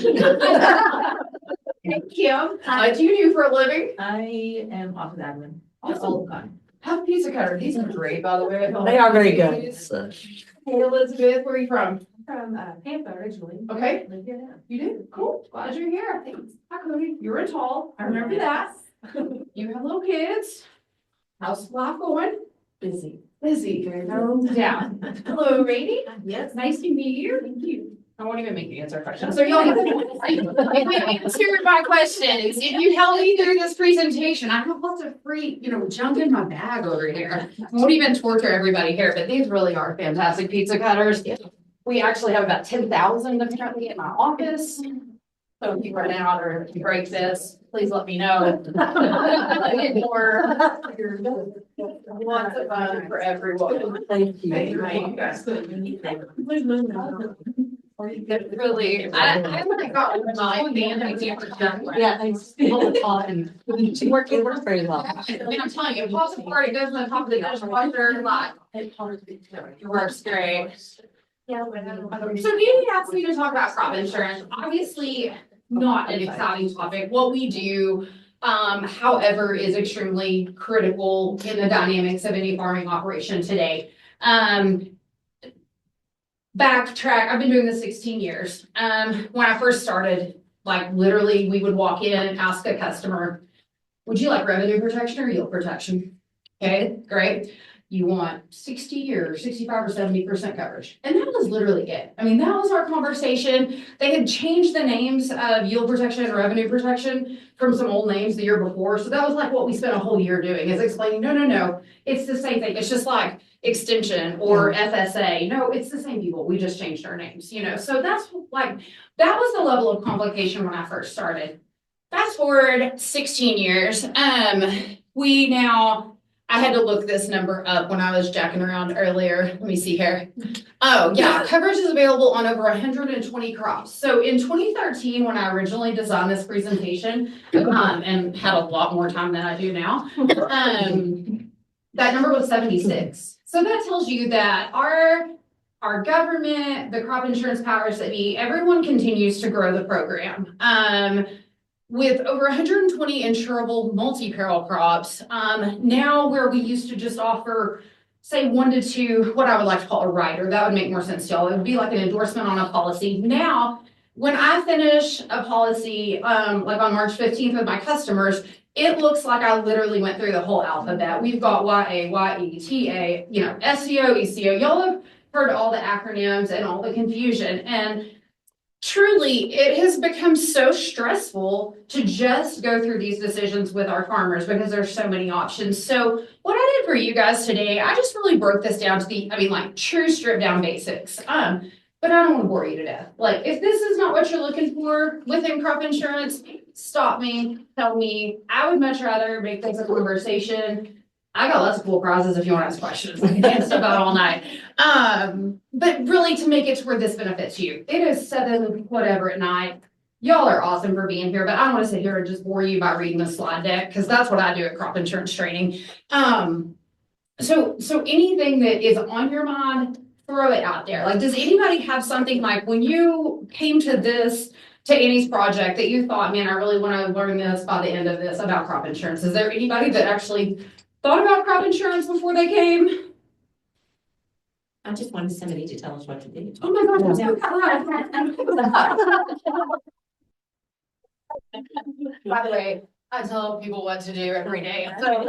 Hey, Kim, what do you do for a living? I am office admin. Awesome. All the time. Have a pizza cutter. These are great, by the way. They are very good. So. Hey, Elizabeth, where are you from? From Tampa originally. Okay. Live here now. You do? Cool. Glad you're here. Thanks. Hi, Cody. You're a tall. I remember that. You have little kids. How's life going? Busy. Busy. Yeah. Hello, Rainey. Yes. Nice to meet you. Thank you. I won't even make you answer questions. So y'all answer my questions. If you help me through this presentation, I have lots of free, junk in my bag over here. I won't even torture everybody here, but these really are fantastic pizza cutters. We actually have about 10,000 apparently in my office. So if you run out or if you break this, please let me know. Or lots of fun for everyone. Thank you. Thank you guys. Really, I would got one of my band-aids for done. Yeah, I still the thought and it worked very well. I mean, I'm telling you, it pops apart, it goes on the top of the dishwasher, like, it works great. So Danny asked me to talk about crop insurance, obviously not an exciting topic. What we do, however, is extremely critical in the dynamics of any farming operation today. Backtrack, I've been doing this 16 years. When I first started, like literally, we would walk in and ask a customer, would you like revenue protection or yield protection? Okay, great. You want 60 or 65 or 70% coverage. And that was literally it. I mean, that was our conversation. They had changed the names of yield protection and revenue protection from some old names the year before. So that was like what we spent a whole year doing, is explaining, no, it's the same thing. It's just like extension or FSA. No, it's the same people. We just changed our names, you know? So that's like, that was the level of complication when I first started. Fast forward 16 years. I had to look this number up when I was jacking around earlier. Let me see here. Oh yeah, coverage is available on over 120 crops. So in 2013, when I originally designed this presentation, and had a lot more time than I do now, that number was 76. So that tells you that our government, the crop insurance powers that be, everyone continues to grow the program. With over 120 insurable multi-peril crops, now where we used to just offer, say 1 to 2, what I would like to call a rider, that would make more sense to y'all. It would be like an endorsement on a policy. Now, when I finish a policy, like on March 15th with my customers, it looks like I literally went through the whole alphabet. We've got YA, YE, TA, you know, SEO, ECO. Y'all have heard all the acronyms and all the confusion. And truly, it has become so stressful to just go through these decisions with our farmers because there's so many options. So what I did for you guys today, I just really broke this down to like true stripped down basics. But I don't want to bore you to death. Like, if this is not what you're looking for within crop insurance, stop me, tell me. I would much rather make this a conversation. I got lots of cool prizes if you want to ask questions. I can answer about all night. But really to make it to where this benefits you. It is 7 whatever at night. Y'all are awesome for being here, but I don't want to sit here and just bore you by reading the slide deck, because that's what I do at crop insurance training. So anything that is on your mind, throw it out there. Like, does anybody have something like when you came to Annie's project that you thought, man, I really want to learn this by the end of this about crop insurance? Is there anybody that actually thought about crop insurance before they came? I just wanted somebody to tell us what to do. Oh my gosh, by the way, I tell people what to do every day. So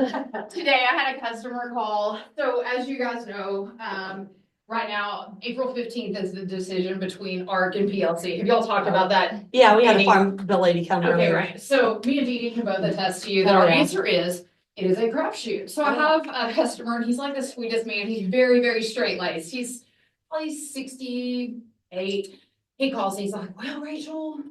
today I had a customer call. So as you guys know, right now, April 15th is the decision between ARC and PLC. Have y'all talked about that? Yeah, we had a farm bill lady come Okay, earlier. right. So me and Dee Dee can both attest to you that our answer is, it is a crapshoot. So I have a customer and he's like the sweetest man. He's very, very straight laced. He's probably 68. He calls me, he's like, well, Rachel,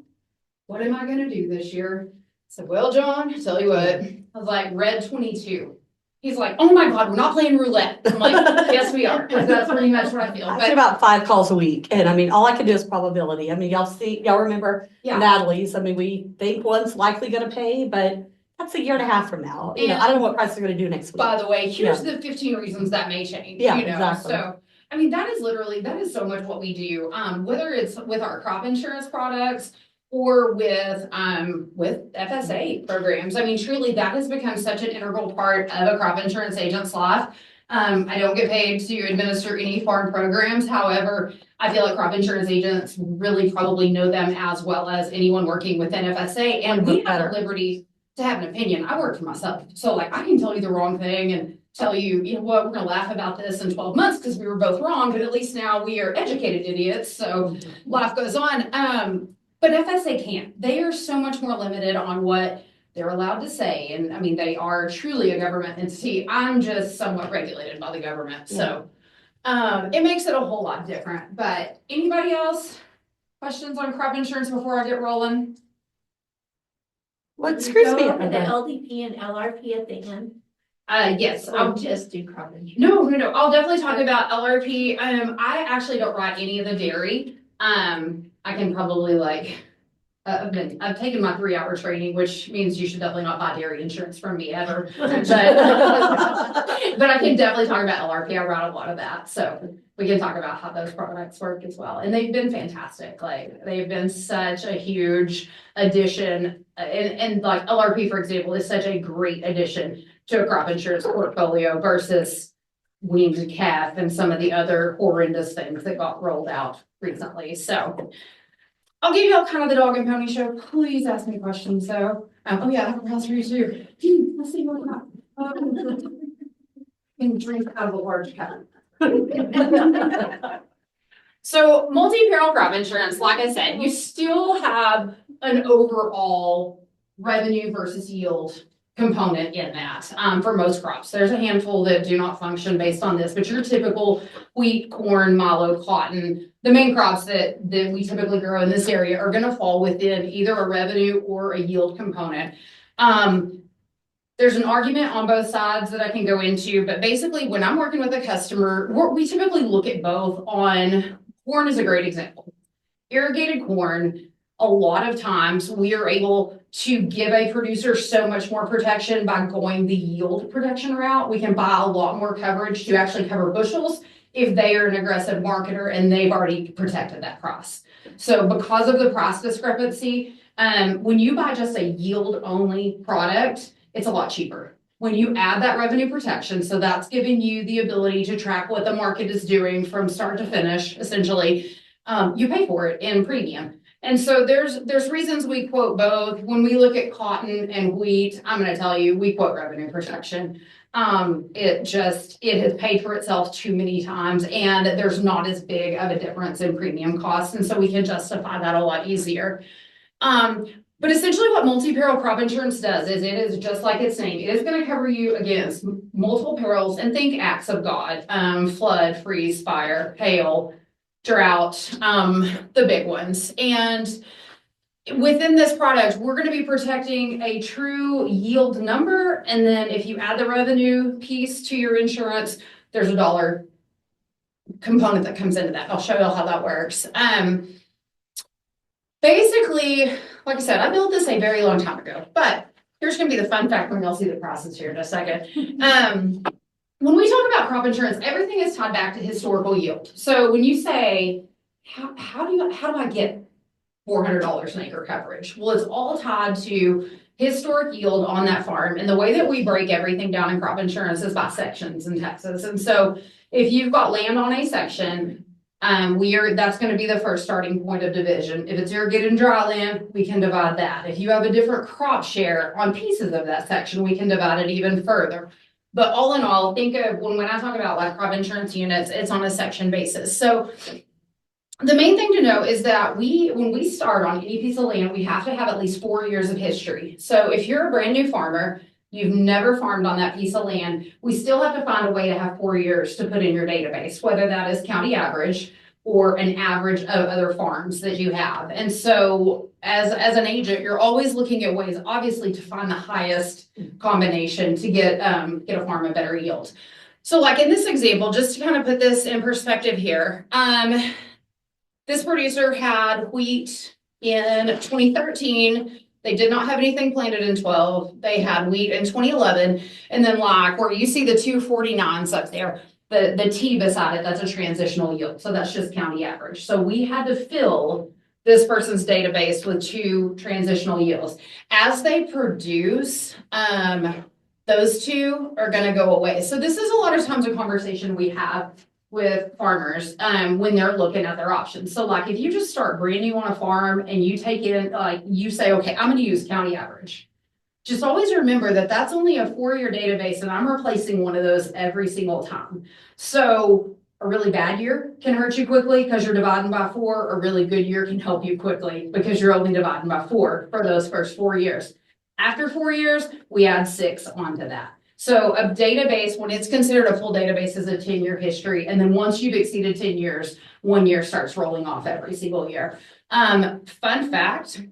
what am I gonna do this year? I said, well, John, I tell you what. I was like, red 22. He's like, oh my God, we're not playing roulette. I'm like, yes, we are. That's pretty much what I feel. I get about 5 calls a week. And I mean, all I can do is probability. I mean, y'all remember Natalie's. I mean, we think one's likely gonna pay, but that's a year and a half from now. You know, I don't know what price they're gonna do next week. By the way, here's the 15 reasons that may change. Yeah, you know? exactly. So, I mean, that is so much what we do. Whether it's with our crop insurance products or with FSA programs. I mean, truly, that has become such an integral part of a crop insurance agent's life. I don't get paid to administer any farm programs. However, I feel like crop insurance agents really probably know them as well as anyone working within FSA. And we have the liberty to have an opinion. I work for myself. So like, I can tell you the wrong thing and tell you, you know what, we're gonna laugh about this in 12 months because we were both wrong, but at least now we are educated idiots. So life goes on. But FSA can't. They are so much more limited on what they're allowed to say. And I mean, they are truly a government entity. I'm just somewhat regulated by the government. So it makes it a whole lot different. But anybody else? Questions on crop insurance before I get rolling? What screws me up? The LDP and LRP at the end. Yes, I'll just do crop insurance. No. I'll definitely talk about LRP. I actually don't write any of the dairy. I can probably like, I've taken my 3-hour training, which means you should definitely not buy dairy insurance from me ever. But I can definitely talk about LRP. I wrote a lot of that, so we can talk about how those products work as well. And they've been fantastic. Like they've been such a huge addition. And like LRP, for example, is such a great addition to a crop insurance portfolio versus weaned calf and some of the other horrendous things that got rolled out recently. So I'll give you all kind of the dog and pony show. Please ask me questions though. Oh yeah, I have a house for you too. Let's see what we got. Can drink out of a large cup. So multi-peril crop insurance, like I said, you still have an overall revenue versus yield component in that for most crops. There's a handful that do not function based on this, but your typical wheat, corn, milo, cotton, the main crops that we typically grow in this area are going to fall within either a revenue or a yield component. There's an argument on both sides that I can go into, but basically when I'm working with a customer, we typically look at both. On corn is a great example. Irrigated corn, a lot of times we are able to give a producer so much more protection by going the yield protection route. We can buy a lot more coverage to actually cover bushels if they are an aggressive marketer and they've already protected that price. So because of the price discrepancy, when you buy just a yield only product, it's a lot cheaper. When you add that revenue protection, so that's giving you the ability to track what the market is doing from start to finish, essentially, you pay for it in premium. And so there's reasons we quote both. When we look at cotton and wheat, I'm going to tell you, we quote revenue protection. It has paid for itself too many times, and there's not as big of a difference in premium costs. And so we can justify that a lot easier. But essentially what multi-peril crop insurance does is it is just like its name. It is going to cover you against multiple perils, and think acts of God, flood, freeze, fire, hail, drought, the big ones. And within this product, we're going to be protecting a true yield number. And then if you add the revenue piece to your insurance, there's a dollar component that comes into that. I'll show you how that works. Basically, like I said, I built this a very long time ago, but here's going to be the fun fact when y'all see the process here in a second. When we talk about crop insurance, everything is tied back to historical yield. So when you say, how do I get $400 an acre coverage? Well, it's all tied to historic yield on that farm. And the way that we break everything down in crop insurance is by sections in Texas. And so if you've got land on a section, that's going to be the first starting point of division. If it's irrigated and dry land, we can divide that. If you have a different crop share on pieces of that section, we can divide it even further. But all in all, think of when I talk about like crop insurance units, it's on a section basis. So the main thing to know is that when we start on any piece of land, we have to have at least 4 years of history. So if you're a brand new farmer, you've never farmed on that piece of land, we still have to find a way to have 4 years to put in your database, whether that is county average or an average of other farms that you have. And so as an agent, you're always looking at ways, obviously, to find the highest combination to get a farm a better yield. So like in this example, just to kind of put this in perspective here, this producer had wheat in 2013. They did not have anything planted in 12. They had wheat in 2011. And then like where you see the 249s up there, the T beside it, that's a transitional yield. So that's just county average. So we had to fill this person's database with 2 transitional yields. As they produce, those 2 are going to go away. So this is a lot of times a conversation we have with farmers when they're looking at their options. So like if you just start brand new on a farm and you take in, like you say, okay, I'm going to use county average. Just always remember that that's only a 4-year database and I'm replacing one of those every single time. So a really bad year can hurt you quickly because you're dividing by 4. A really good year can help you quickly because you're only dividing by 4 for those first 4 years. After 4 years, we add 6 onto that. So a database, when it's considered a full database, is a 10-year history. And then once you've exceeded 10 years, 1 year starts rolling off every single year. Fun fact,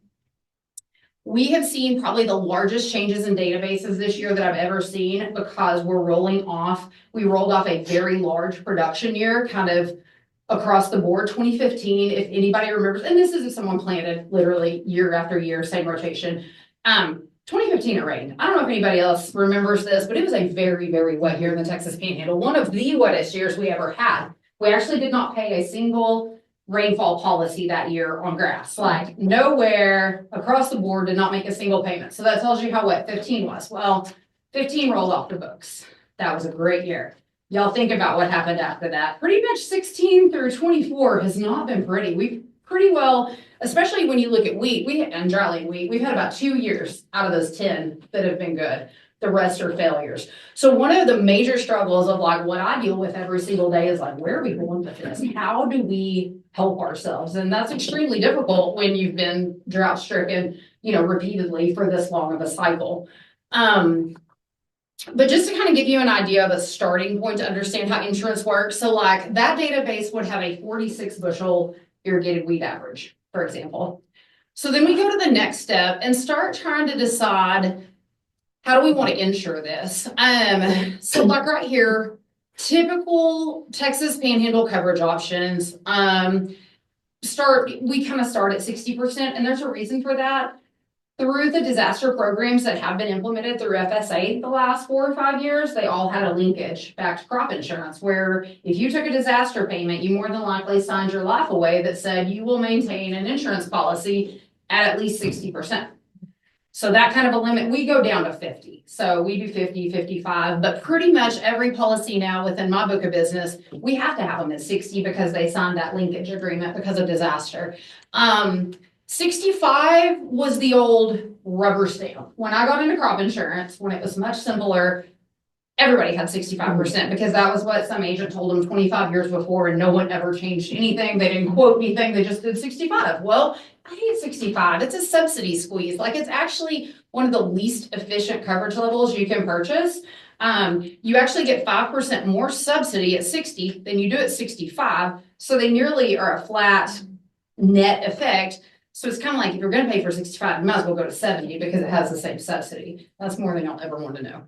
we have seen probably the largest changes in databases this year that I've ever seen because we rolled off a very large production year, kind of across the board. 2015, if anybody remembers, and this is if someone planted literally year after year, same rotation. 2015 it rained. I don't know if anybody else remembers this, but it was a very, very wet year in the Texas Panhandle. One of the wettest years we ever had. We actually did not pay a single rainfall policy that year on grass. Like nowhere across the board did not make a single payment. So that tells you how wet 15 was. Well, 15 rolled off the books. That was a great year. Y'all think about what happened after that. Pretty much 16 through 24 has not been pretty. We've pretty well, especially when you look at wheat, and dryland wheat, we've had about 2 years out of those 10 that have been good. The rest are failures. So one of the major struggles of like what I deal with every single day is like, where are we going with this? How do we help ourselves? And that's extremely difficult when you've been drought stricken, repeatedly for this long of a cycle. But just to kind of give you an idea of a starting point to understand how insurance works. So like that database would have a 46 bushel irrigated wheat average, for example. So then we go to the next step and start trying to decide, how do we want to insure this? So like right here, typical Texas Panhandle coverage options, we kind of start at 60%, and there's a reason for that. Through the disaster programs that have been implemented through FSA the last 4 or 5 years, they all had a linkage back to crop insurance, where if you took a disaster payment, you more than likely signed your life away that said you will maintain an insurance policy at least 60%. So that kind of a limit, we go down to 50. So we do 50, 55, but pretty much every policy now within my book of business, we have to have them at 60 because they signed that linkage agreement because of disaster. 65 was the old rubber stamp. When I got into crop insurance, when it was much simpler, everybody had 65% because that was what some agent told them 25 years before, and no one ever changed anything. They didn't quote anything, they just did 65. Well, I hate 65. It's a subsidy squeeze. Like it's actually one of the least efficient coverage levels you can purchase. You actually get 5% more subsidy at 60 than you do at 65. So they nearly are a flat net effect. So it's kind of like if you're going to pay for 65, you might as well go to 70 because it has the same subsidy. That's more than you'll ever want to know.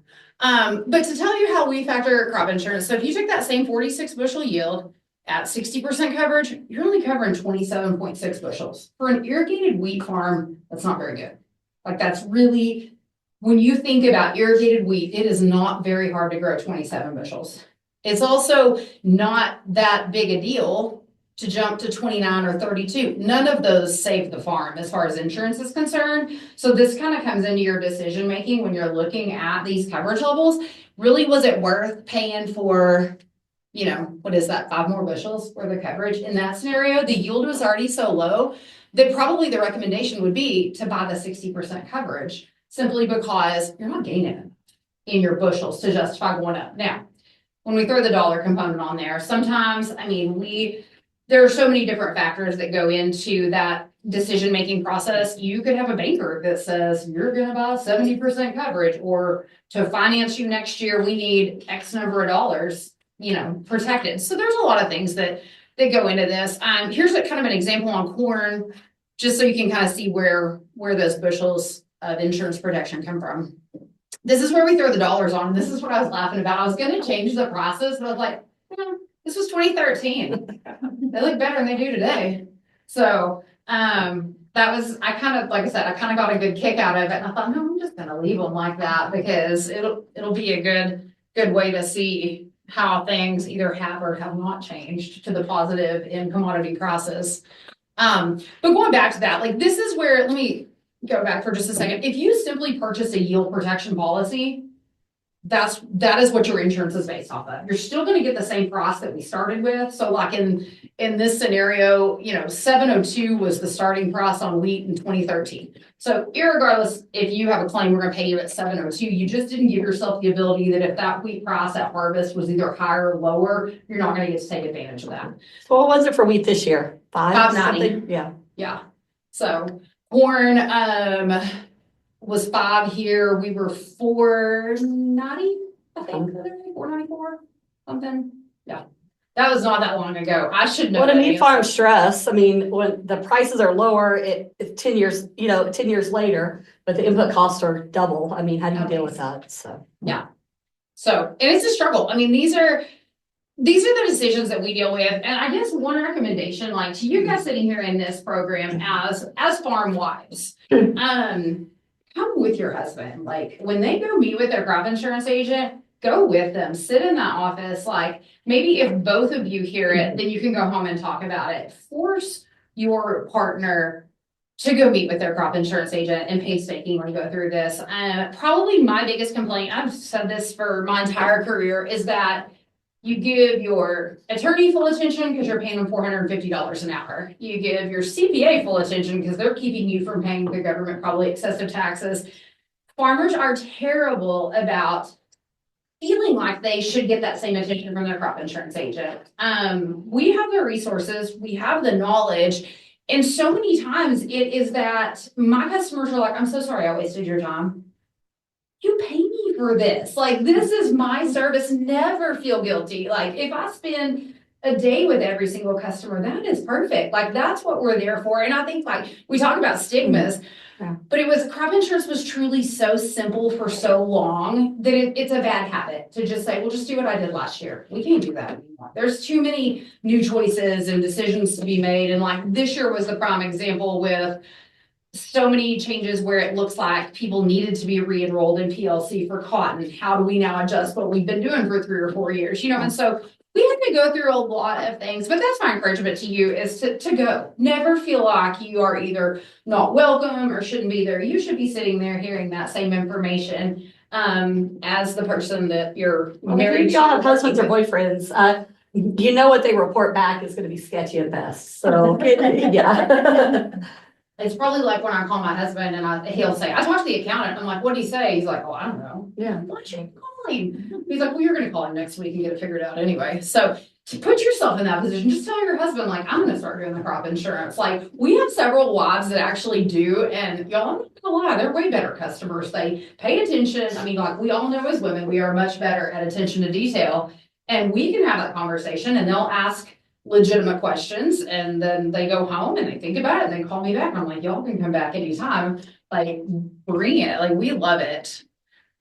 But to tell you how we factor crop insurance, so if you took that same 46 bushel yield at 60% coverage, you're only covering 27.6 bushels. For an irrigated wheat farm, that's not very good. Like that's really, when you think about irrigated wheat, it is not very hard to grow 27 bushels. It's also not that big a deal to jump to 29 or 32. None of those save the farm as far as insurance is concerned. So this kind of comes into your decision making when you're looking at these coverage levels. Really, was it worth paying for, what is that, 5 more bushels for the coverage? In that scenario, the yield was already so low that probably the recommendation would be to buy the 60% coverage, simply because you're not gaining in your bushels to justify going up. Now, when we throw the dollar component on there, sometimes, there are so many different factors that go into that decision-making process. You could have a banker that says, you're gonna buy 70% coverage, or to finance you next year, we need X number of dollars, protected. So there's a lot of things that go into this. Here's kind of an example on corn, just so you can kind of see where those bushels of insurance protection come from. This is where we throw the dollars on. This is what I was laughing about. I was gonna change the process, but I was like, this was 2013. They look better than they do today. So I kind of got a good kick out of it. And I thought, no, I'm just gonna leave them like that because it'll be a good way to see how things either have or have not changed to the positive in commodity prices. But going back to that, like this is where, let me go back for just a second. If you simply purchase a yield protection policy, that is what your insurance is based off of. You're still going to get the same price that we started with. So like in this scenario, 702 was the starting price on wheat in 2013. So irregardless, if you have a claim, we're going to pay you at 702. You just didn't give yourself the ability that if that wheat price at harvest was either higher or lower, you're not going to get to take advantage of that. So what was it for wheat this year? 590. Yeah. Yeah. So corn, was 5 here. We were 490, I think, 494, something. Yeah. That was not that long ago. I should know. What that a meat answer. farm stress. When the prices are lower, it's 10 years, 10 years later, but the input costs are double. How do you deal with that? So, yeah. So, and it's a struggle. These are, these are the decisions that we deal with. And I guess one recommendation, like to you guys sitting here in this program as farm wives, come with your husband. Like when they go meet with their crop insurance agent, go with them, sit in that office. Like maybe if both of you hear it, then you can go home and talk about it. Force your partner to go meet with their crop insurance agent and painstakingly go through this. Probably my biggest complaint, I've said this for my entire career, is that you give your attorney full attention because you're paying them $450 an hour. You give your CPA full attention because they're keeping you from paying the government probably excessive taxes. Farmers are terrible about feeling like they should get that same attention from their crop insurance agent. We have the resources, we have the knowledge, and so many times it is that my customers are like, I'm so sorry I wasted your time. You pay me for this. Like, this is my service. Never feel guilty. Like, if I spend a day with every single customer, that is perfect. Like, that's what we're there for. And I think, like, we talk about stigmas, but crop insurance was truly so simple for so long that it's a bad habit to just say, well, just do what I did last year. We can't do that anymore. There's too many new choices and decisions to be made. And like this year was the prime example with so many changes where it looks like people needed to be re-enrolled in PLC for cotton. How do we now adjust what we've been doing for 3 or 4 years? And so we had to go through a lot of things, but that's my encouragement to you is to go. Never feel like you are either not welcome or shouldn't be there. You should be sitting there hearing that same information as the person that you're married If y'all have husbands or boyfriends, you know what they report back is gonna be sketchy at best, so, yeah. It's probably like when I call my husband and he'll say, I talked to the accountant. I'm like, what'd he say? He's like, oh, I don't know. Yeah. Why should you call him? He's like, well, you're gonna call him next week and get it figured out anyway. So to put yourself in that position, just tell your husband, like, I'm gonna start doing the crop insurance. Like, we have several wives that actually do, and y'all, I'm not gonna lie, they're way better customers. They pay attention. I mean, like, we all know as women, we are much better at attention to detail. And we can have that conversation and they'll ask legitimate questions, and then they go home and they think about it and they call me back. And I'm like, y'all can come back anytime. Like, bring it. Like, we love it.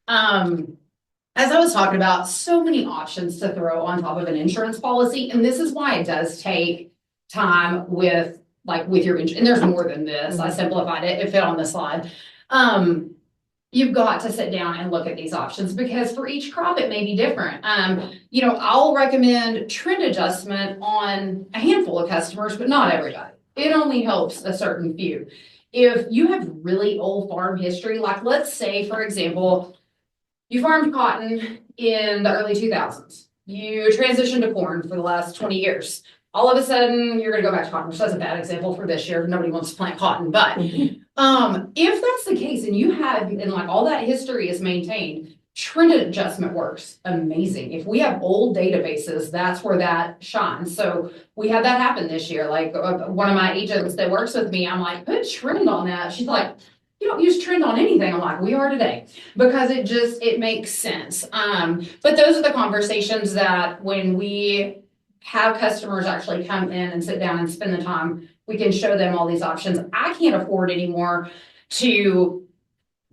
As I was talking about, so many options to throw on top of an insurance policy. And this is why it does take time with your insurance. And there's more than this. I simplified it. It fit on the slide. You've got to sit down and look at these options because for each crop, it may be different. I'll recommend trend adjustment on a handful of customers, but not everybody. It only helps a certain few. If you have really old farm history, like let's say, for example, you farmed cotton in the early 2000s. You transitioned to corn for the last 20 years. All of a sudden, you're going to go back to cotton, which is a bad example for this year. Nobody wants to plant cotton, but if that's the case and you have, and like all that history is maintained, trend adjustment works amazing. If we have old databases, that's where that shines. So we had that happen this year. Like one of my agents that works with me, I'm like, put trend on that. She's like, you don't use trend on anything. I'm like, we are today because it makes sense. But those are the conversations that when we have customers actually come in and sit down and spend the time, we can show them all these options. I can't afford anymore to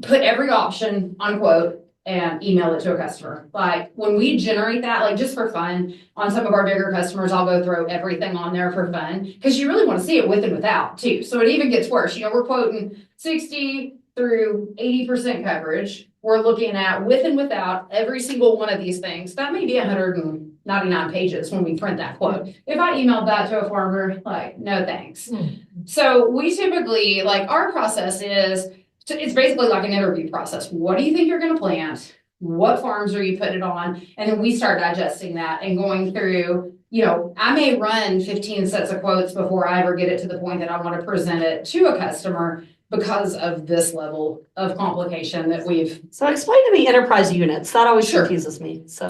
put every option on quote and email it to a customer. Like when we generate that, like just for fun, on some of our bigger customers, I'll go throw everything on there for fun because you really want to see it with and without too. So it even gets worse. We're quoting 60 through 80% coverage. We're looking at with and without every single one of these things. That may be 199 pages when we print that quote. If I emailed that to a farmer, like, no thanks. So we typically, like our process is, it's basically like an interview process. What do you think you're going to plant? What farms are you putting it on? And then we start digesting that and going through, I may run 15 sets of quotes before I ever get it to the point that I want to present it to a customer because of this level of complication that we've. So explain to me enterprise units. That always Sure. confuses me. So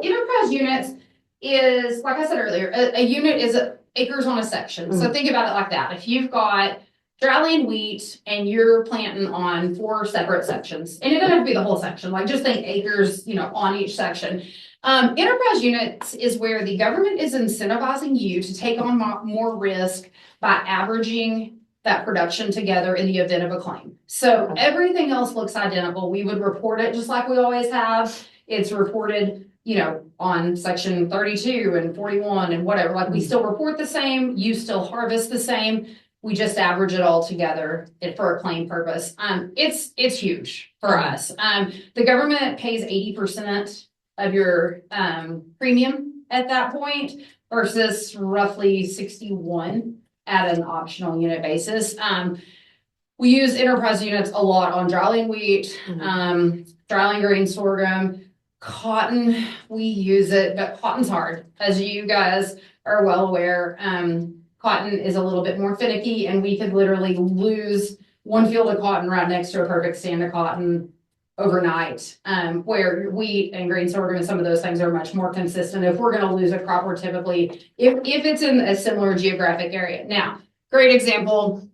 enterprise units is, like I said earlier, a unit is acres on a section. So think about it like that. If you've got dryland wheat and you're planting on 4 separate sections, and it doesn't have to be the whole section, like just think acres, on each section. Enterprise units is where the government is incentivizing you to take on more risk by averaging that production together in the event of a claim. So everything else looks identical. We would report it just like we always have. It's reported, you know, on section 32 and 41 and whatever, like we still report the same, you still harvest the same. We just average it all together for a claim purpose. It's huge for us. The government pays 80% of your premium at that point versus roughly 61 at an optional unit basis. We use enterprise units a lot on dryland wheat, dryland grain, sorghum, cotton. We use it, but cotton's hard, as you guys are well aware. Cotton is a little bit more finicky, and we could literally lose one field of cotton right next to a perfect stand of cotton overnight, where wheat and grain sorghum and some of those things are much more consistent. If we're going to lose a crop, we're typically, if it's in a similar geographic area. Now, great example.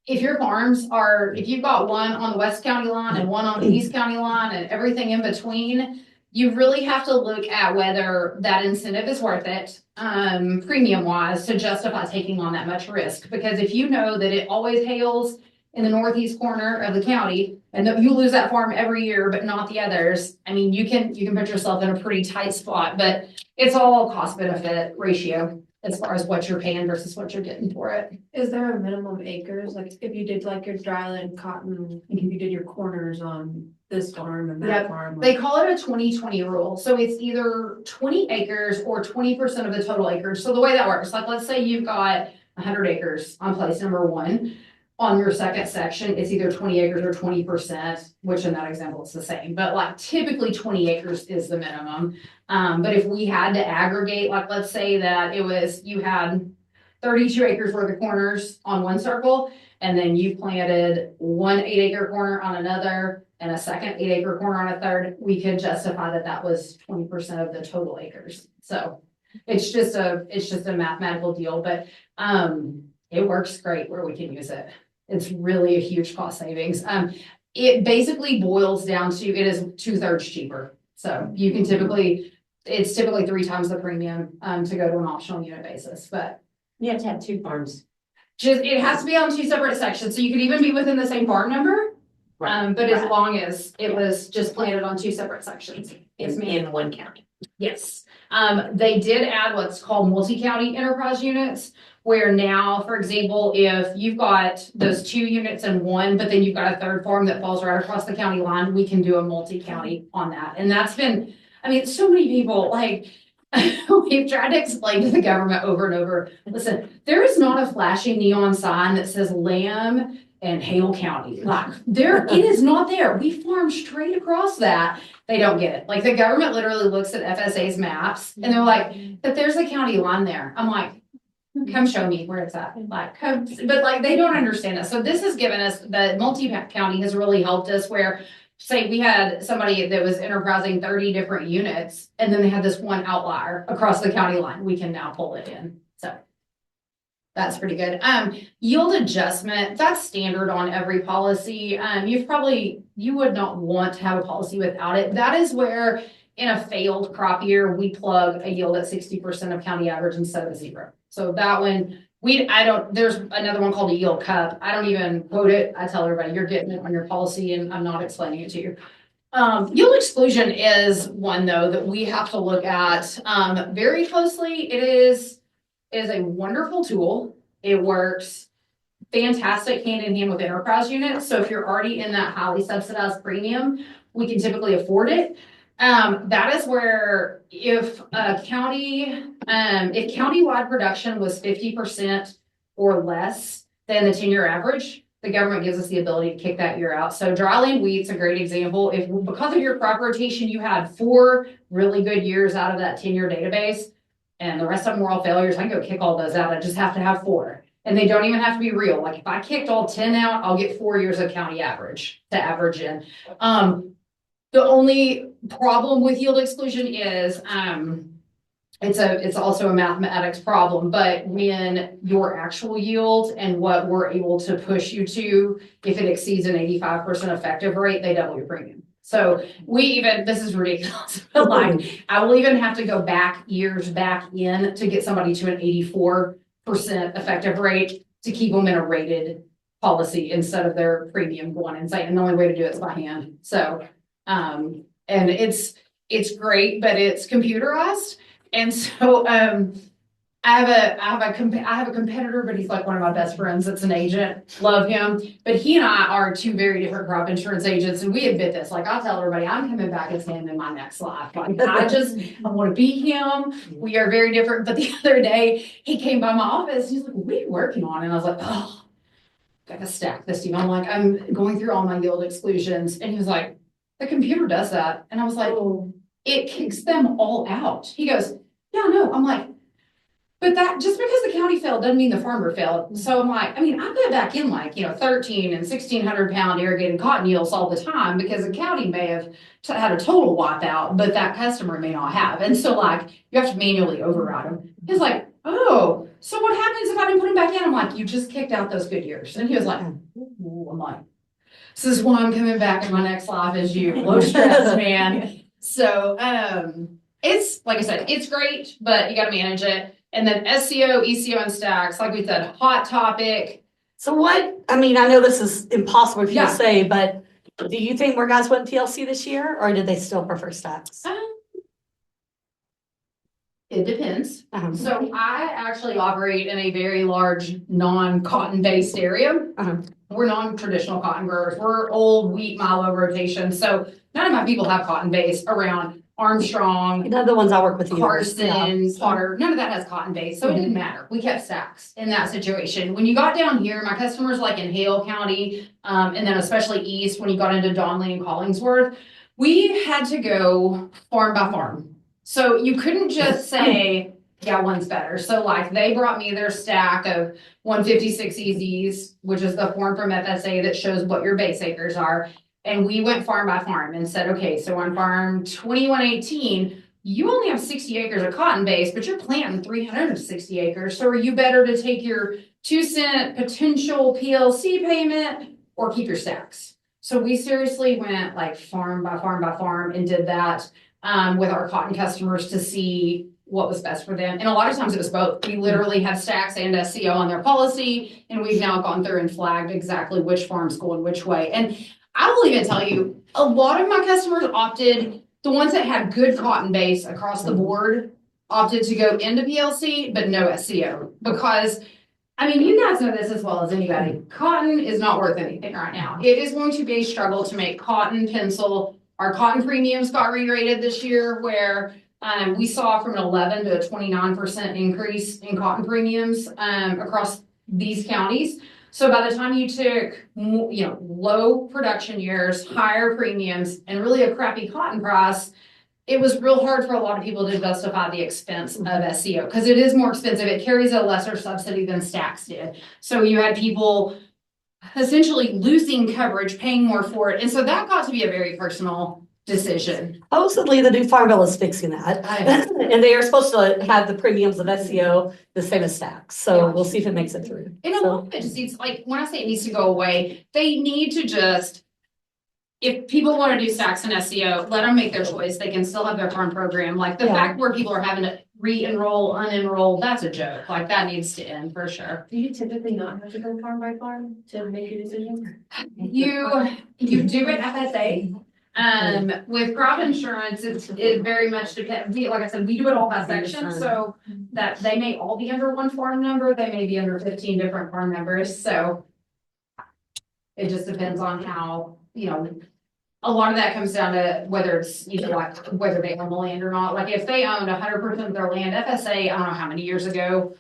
If your farms are, if you've got one on the West County line and one on the East County line and everything in between, you really have to look at whether that incentive is worth it, premium wise, to justify taking on that much risk. Because if you know that it always hails in the northeast corner of the county and that you lose that farm every year, but not the others, I mean, you can put yourself in a pretty tight spot, but it's all cost benefit ratio as far as what you're paying versus what you're getting for it. Is there a minimum acres? Like if you did like your dryland cotton, if you did your corners on this farm and that Yep. farm? They call it a 20-20 rule. So it's either 20 acres or 20% of the total acres. So the way that works, like let's say you've got 100 acres on place number 1. On your second section, it's either 20 acres or 20%, which in that example it's the same, but like typically 20 acres is the minimum. But if we had to aggregate, like let's say that it was, you had 32 acres worth of corners on one circle, and then you planted one 8-acre corner on another and a second 8-acre corner on a third, we could justify that that was 20% of the total acres. So it's just a mathematical deal, but it works great where we can use it. It's really a huge cost savings. It basically boils down to, it is 2/3 cheaper. So you can it's typically 3 times the premium to go to an optional unit basis, but You have to have 2 farms. it has to be on 2 separate sections. So you could even be within the same farm number. But as long as it was just planted on 2 separate sections. In one county. Yes. They did add what's called multi-county enterprise units, where now, for example, if you've got those 2 units in one, but then you've got a third farm that falls right across the county line, we can do a multi-county on that. And that's been, I mean, so many people, like, we've tried to explain to the government over and over, listen, there is not a flashing neon sign that says Lamb and Hale County. Like, it is not there. We farm straight across that. They don't get it. Like, the government literally looks at FSA's maps and they're like, but there's a county line there. I'm like, come show me where it's at. Like, but like, they don't understand it. So this has given us, the multi-county has really helped us where, say we had somebody that was enterprising 30 different units and then they had this one outlier across the county line. We can now pull it in. So that's pretty good. Yield adjustment, that's standard on every policy. You would not want to have a policy without it. That is where in a failed crop year, we plug a yield at 60% of county average instead of 0. So that one, there's another one called a yield cup. I don't even quote it. I tell everybody, you're getting it on your policy and I'm not explaining it to you. Yield exclusion is one though that we have to look at very closely. It is a wonderful tool. It works fantastic hand in hand with enterprise units. So if you're already in that highly subsidized premium, we can typically afford it. That is where if a county, if countywide production was 50% or less than the 10-year average, the government gives us the ability to kick that year out. So dryland wheat's a great example. If because of your crop rotation, you had 4 really good years out of that 10-year database, and the rest of them were all failures, I can go kick all those out. I just have to have 4. And they don't even have to be real. Like if I kicked all 10 out, I'll get 4 years of county average to average in. The only problem with yield exclusion is it's also a mathematics problem, but when your actual yield and what we're able to push you to, if it exceeds an 85% effective rate, they double your premium. So this is ridiculous, but like I will even have to go years back in to get somebody to an 84% effective rate to keep them in a rated policy instead of their premium going insane. And the only way to do it is by hand. So, and it's great, but it's computerized. And so, I have a competitor, but he's like one of my best friends. That's an agent. Love him. But he and I are two very different crop insurance agents. And we admit this. Like I tell everybody, I'm coming back as him in my next life. Like I want to be him. We are very different. But the other day he came by my office. He's like, what are you working on? And I was like, oh, gotta stack this team. I'm like, I'm going through all my yield exclusions. And he was like, the computer does that. And I was like, it kicks them all out. He goes, yeah, no. I'm like, but that just because the county failed doesn't mean the farmer failed. So I'm like, I mean, I put back in like, 13 and 1,600 pound irrigated cotton yields all the time because the county may have had a total wipeout, but that customer may not have. And so like, you have to manually override them. He's like, oh, so what happens if I didn't put them back in? I'm like, you just kicked out those good years. And he was like, ooh. I'm like, this is why I'm coming back in my next life as you. Low stress, man. So, it's, like I said, it's great, but you got to manage it. And then SEO, ECO, and stacks, like we said, hot topic. So what, I mean, I know this is impossible for you Yeah. to say, but do you think more guys went PLC this year, or did they still prefer stacks? It depends. Uh-huh. So I actually operate in a very large non-cotton based area. Uh-huh. We're non-traditional cotton growers. We're old wheat milo rotation. So none of my people have cotton base around Armstrong, None of the ones I work with either. Carson, Potter, none of that has cotton base, so it didn't matter. We kept stacks in that situation. When you got down here, my customers like in Hale County, and then especially east, when you got into Donley and Collingsworth, we had to go farm by farm. So you couldn't just say, yeah, one's better. So like they brought me their stack of 156 EZs, which is the form from FSA that shows what your base acres are. And we went farm by farm and said, okay, so on farm 2118, you only have 60 acres of cotton base, but you're planting 360 acres. So are you better to take your 2-cent potential PLC payment or keep your stacks? So we seriously went like farm by farm by farm and did that with our cotton customers to see what was best for them. And a lot of times it was both. We literally have stacks and SEO on their policy, and we've now gone through and flagged exactly which farm's going which way. And I will even tell you, a lot of my customers opted, the ones that had good cotton base across the board, opted to go into PLC, but no SEO. Because, I mean, you guys know this as well as anybody. Cotton is not worth anything right now. It is going to be a struggle to make cotton pencil. Our cotton premiums got re-rated this year where we saw from an 11 to a 29% increase in cotton premiums across these counties. So by the time you took, low production years, higher premiums, and really a crappy cotton price, it was real hard for a lot of people to justify the expense of SEO because it is more expensive. It carries a lesser subsidy than stacks did. So you had people essentially losing coverage, paying more for it. And so that got to be a very personal decision. Supposedly the new Farm Bill is fixing that. And they are supposed to have the premiums of SEO the same as stacks. So Yeah. we'll see if it makes it through. And a lot of it just needs, like, when I say it needs to go away, they need to just, if people want to do stacks and SEO, let them make their choice. They can still have their farm program. Like the fact where people are having to re-enroll, unenroll, that's a joke. Like that needs to end for sure. Do you typically not have to go farm by farm to make your decision? You do it FSA. With crop insurance, it very much depends. Like I said, we do it all by section, so that they may all be under one farm number, they may be under 15 different farm numbers, so it just depends on how, a lot of that comes down to whether it's either like whether they own the land or not. Like if they owned 100% of their land, FSA, I don't know how many years ago,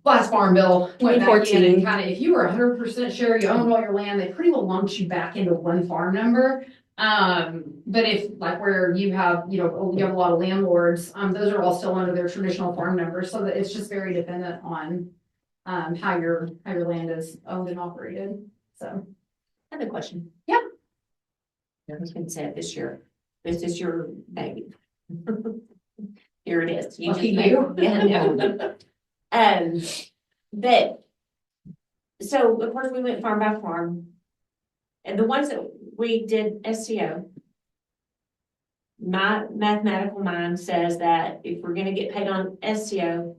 last farm bill went back in and kind of, if you were 100% sure you owned all your land, they pretty well lumped you back into one farm number. But if like where you have, you have a lot of landlords, those are all still under their traditional farm numbers. So that it's just very dependent on, how your land is owned and operated. So. I have a question. Yeah. I was gonna say it this year. This is your baby. Here it is. You Lucky just you. Yeah. But, so of course we went farm by farm. And the ones that we did SEO, my mathematical mind says that if we're gonna get paid on SEO,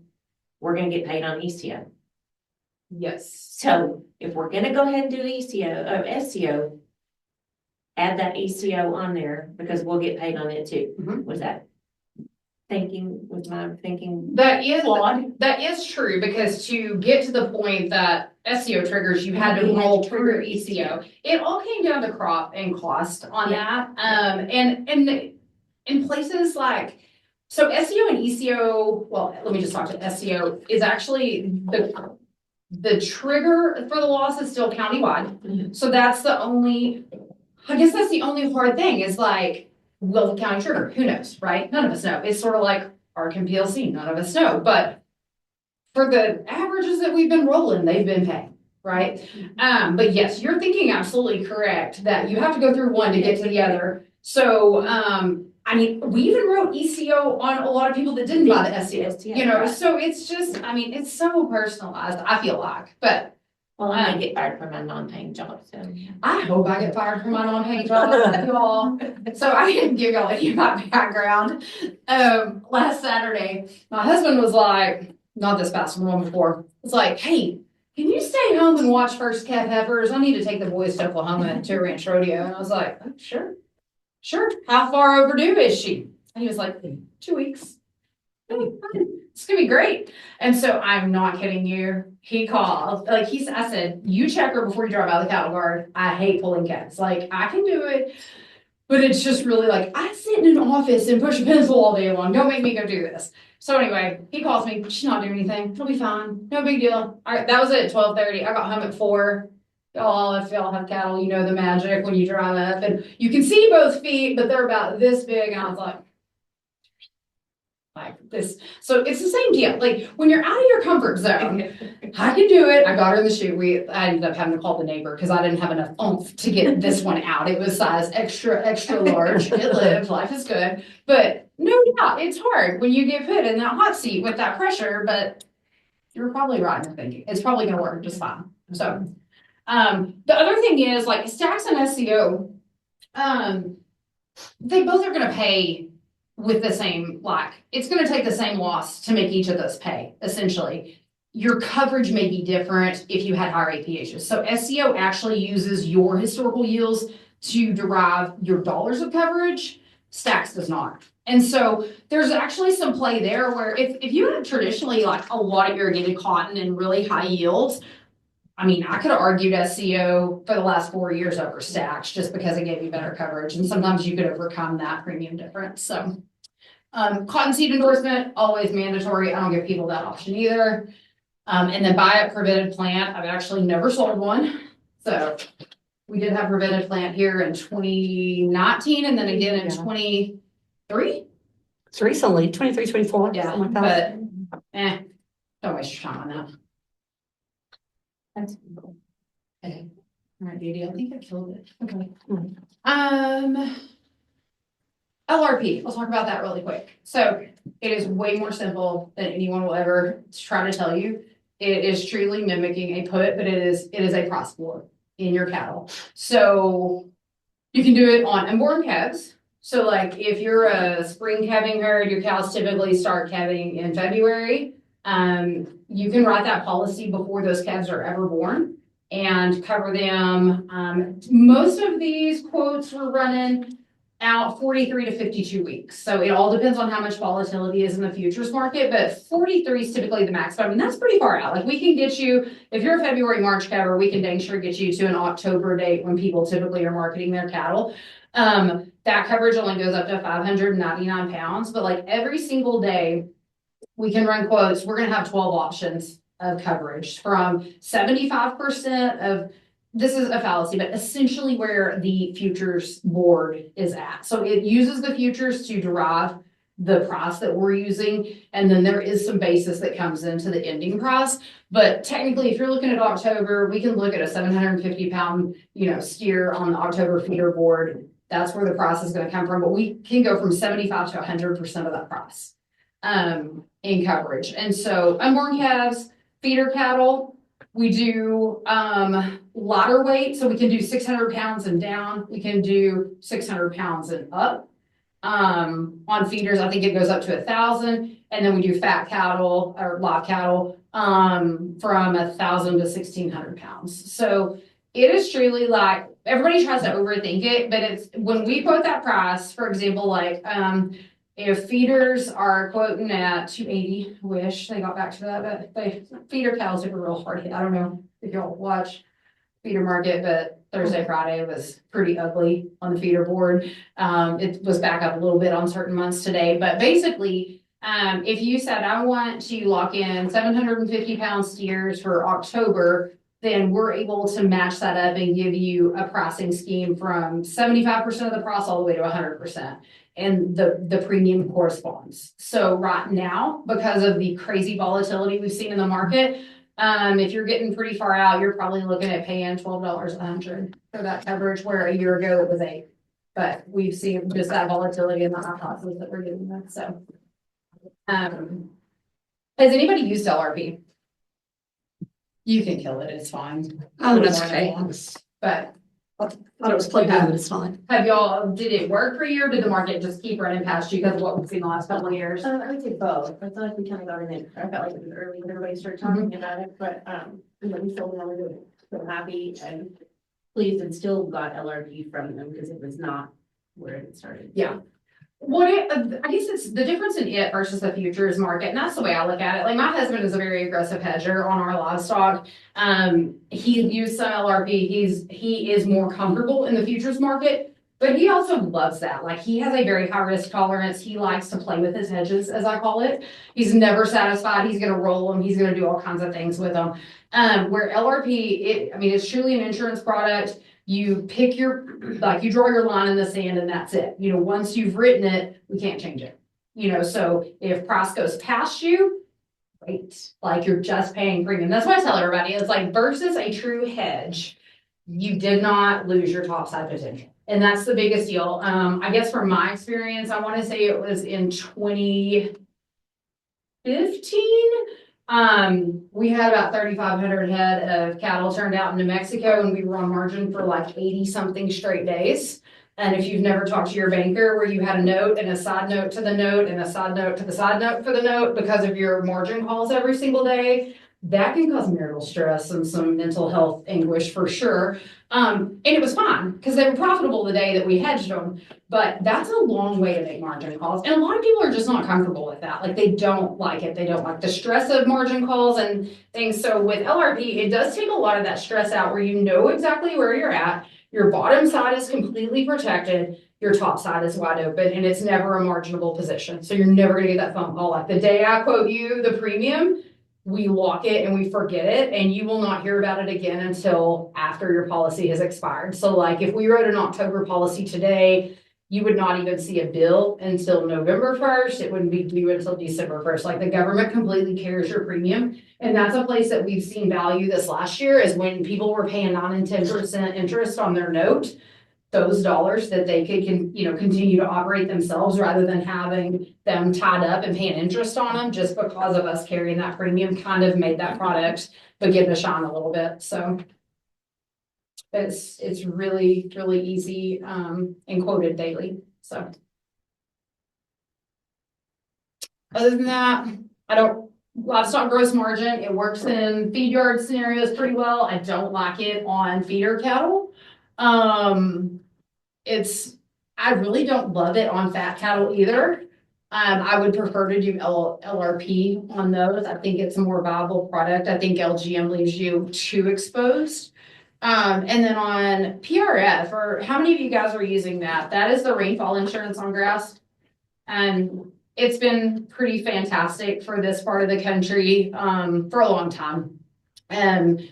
we're gonna get paid on ECO. Yes. So if we're gonna go ahead and do SEO, add that ECO on there because we'll get paid on it too. Mhm. Was my thinking That is, flawed? that is true, because to get to the point that SEO triggers, you had to You had to roll trigger through ECO. It all came down to crop and cost on that. And in places like, so SEO and ECO, well, let me just talk to SEO, is actually the trigger for the loss is still countywide. So that's the only, I guess that's the only hard thing is like, will the county trigger? Who knows, right? None of us know. It's sort of like Arkin PLC, none of us know. But for the averages that we've been rolling, they've been paying, right? But yes, you're thinking absolutely correct that you have to go through one to get to the other. So, I mean, we even wrote ECO on a lot of people that didn't buy the SEO, you know, so it's just, I mean, it's so personalized, I feel like, but Well, I might get fired from my non-paying job, so. I hope I get fired from my non-paying job, y'all. So I can give y'all any of my background. Last Saturday, my husband was like, not this past one before, it's like, hey, can you stay home and watch First Cat Heifers? I need to take the boys to Oklahoma to Ranch Rodeo. And I was like, oh, sure. How far overdue is she? And he was like, 2 weeks. It's gonna be great. And so I'm not kidding you. He called, like I said, you check her before you drive out of the cattle guard. I hate pulling cats. Like I can do it, but it's just really like I sit in an office and push a pencil all day long. Don't make me go do this. So anyway, he calls me. She's not doing anything. It'll be fine. No big deal. All right, that was at 12:30. I got home at 4. Y'all, if y'all have cattle, you know the magic when you drive up and you can see both feet, but they're about this big. And I was like this. So it's the same deal. Like when you're out of your comfort zone, I can do it. I got her in the chute. I ended up having to call the neighbor because I didn't have enough oomph to get this one out. It was size extra large. It lived. Life is good. But no doubt, it's hard when you get put in that hot seat with that pressure. But you're probably right in thinking it's probably going to work just fine. So, the other thing is like Stacks and SEO, they both are going to pay with the same, like, it's gonna take the same loss to make each of those pay, essentially. Your coverage may be different if you had higher APHs. So SEO actually uses your historical yields to derive your dollars of coverage. Stacks does not. And so there's actually some play there where if you had traditionally like a lot of irrigated cotton and really high yields, I mean, I could have argued SEO for the last 4 years over Stacks just because it gave you better coverage. And sometimes you could overcome that premium difference. So cottonseed endorsement, always mandatory. I don't give people that option either. And then buy a prevented plant. I've actually never sold one. So we did have prevented plant here in 2019 and then again in 23. It's recently, 23, 24. Yeah, something like that. but don't waste your time on that. That's cool. Okay. All right, Dee, I think I killed it. Okay. LRP, let's talk about that really quick. So it is way more simple than anyone will ever try to tell you. It is truly mimicking a put, but it is a price floor in your cattle. So you can do it on unborn calves. So like if you're a spring calving herd, your cows typically start calving in February. You can write that policy before those calves are ever born and cover them. Most of these quotes were running out 43 to 52 weeks. So it all depends on how much volatility is in the futures market, but 43 is typically the maximum, and that's pretty far out. Like we can get you, if you're a February, March cattle, we can dang sure get you to an October date when people typically are marketing their cattle. That coverage only goes up to 599 pounds, but like every single day we can run quotes. We're going to have 12 options of coverage from 75% of, this is a fallacy, but essentially where the futures board is at. So it uses the futures to derive the price that we're using. And then there is some basis that comes into the ending price. But technically, if you're looking at October, we can look at a 750 pound, steer on the October feeder board. That's where the price is going to come from. But we can go from 75 to 100% of that price in coverage. And so unborn calves, feeder cattle, we do lighter weight, so we can do 600 pounds and down. We can do 600 pounds and up. On feeders, I think it goes up to 1,000, and then we do fat cattle or live cattle, from 1,000 to 1,600 pounds. So it is truly like, everybody tries to overthink it, but it's, when we quote that price, for example, like, if feeders are quoting at 280, wish they got back to that, but feeder cows took a real hard hit. I don't know if y'all watch feeder market, but Thursday, Friday was pretty ugly on the feeder board. It was back up a little bit on certain months today, but basically, if you said, I want to lock in 750-pound steers for October, then we're able to match that up and give you a pricing scheme from 75% of the price all the way to 100%. And the premium corresponds. So right now, because of the crazy volatility we've seen in the market, if you're getting pretty far out, you're probably looking at paying $12 a hundred for that coverage, where a year ago it was $8. But we've seen just that volatility in the hot prices that we're getting with, so. Has anybody used LRP? You can kill it, it's fine. Oh, that's okay. But Thought it was plugged in, but it's not. have y'all, did it work for you, or did the market just keep running past you because of what we've seen the last couple of years? I would say both. I feel like we kind of got in it. I felt like it was early when everybody started talking about it, but, you know, we still want to do it. So happy and pleased, and still got LRP from them because it was not where it started. Yeah. I guess it's the difference in it versus the futures market, and that's the way I look at it. Like, my husband is a very aggressive hedger on our livestock. He used some LRP. He is more comfortable in the futures market, but he also loves that. Like, he has a very high risk tolerance. He likes to play with his hedges, as I call it. He's never satisfied. He's going to roll them. He's going to do all kinds of things with them. Where LRP, it's truly an insurance product. You pick you draw your line in the sand and that's it. You know, once you've written it, we can't change it. You know, so if price goes past you, great. Like, you're just paying premium. That's what I tell everybody. It's like, versus a true hedge, you did not lose your top side potential. And that's the biggest deal. I guess from my experience, I want to say it was in 2015. We had about 3,500 head of cattle turned out in New Mexico, and we were on margin for like 80 something straight days. And if you've never talked to your banker where you had a note and a side note to the note and a side note to the side note for the note because of your margin calls every single day, that can cause marital stress and some mental health anguish for sure. And it was fine because they were profitable the day that we hedged them, but that's a long way to make margin calls. And a lot of people are just not comfortable with that. Like, they don't like it. They don't like the stress of margin calls and things. So with LRP, it does take a lot of that stress out where you know exactly where you're at. Your bottom side is completely protected. Your top side is wide open, and it's never a marginable position. So you're never gonna get that phone call. Like, the day I quote you the premium, we lock it and we forget it, and you will not hear about it again until after your policy has expired. So like, if we wrote an October policy today, you would not even see a bill until November 1st. It wouldn't be due until December 1st. Like, the government completely carries your premium. And that's a place that we've seen value this last year, is when people were paying 9 and 10% interest on their note, those dollars that they could continue to operate themselves rather than having them tied up and paying interest on them, just because of us carrying that premium, kind of made that product begin to shine a little bit. So it's really, really easy and quoted daily. So other than that, livestock gross margin, it works in feed yard scenarios pretty well. I don't like it on feeder cattle. I really don't love it on fat cattle either. I would prefer to do LRP on those. I think it's a more viable product. I think LGM leaves you too exposed. And then on PRF, or how many of you guys are using that? That is the rainfall insurance on grass. And it's been pretty fantastic for this part of the country, for a long time. And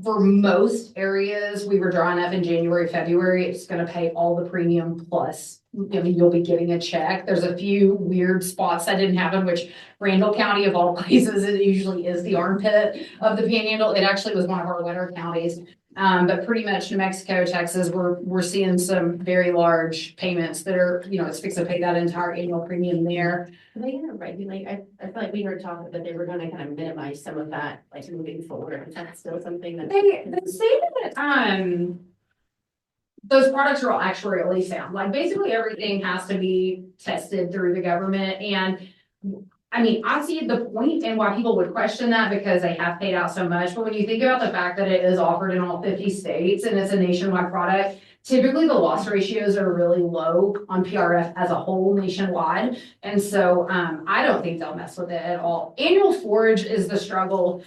for most areas, we were drawing up in January, February. It's going to pay all the premium plus. You'll be getting a check. There's a few weird spots that didn't happen, which Randall County, of all places, it usually is the armpit of the Panhandle. It actually was one of our winter counties. But pretty much New Mexico, Texas, we're seeing some very large payments that are, it's fixed to pay that entire annual premium there. Are they gonna regulate? I feel like we were talking that they were gonna kind of minimize some of that, like, moving forward. Is that still something that? They say that, those products are all actuarially sound. Like basically everything has to be tested through the government. And I mean, I see the point and why people would question that because they have paid out so much. But when you think about the fact that it is offered in all 50 states and it's a nationwide product, typically the loss ratios are really low on PRF as a whole nationwide. And so I don't think they'll mess with it at all. Annual forage is the struggle.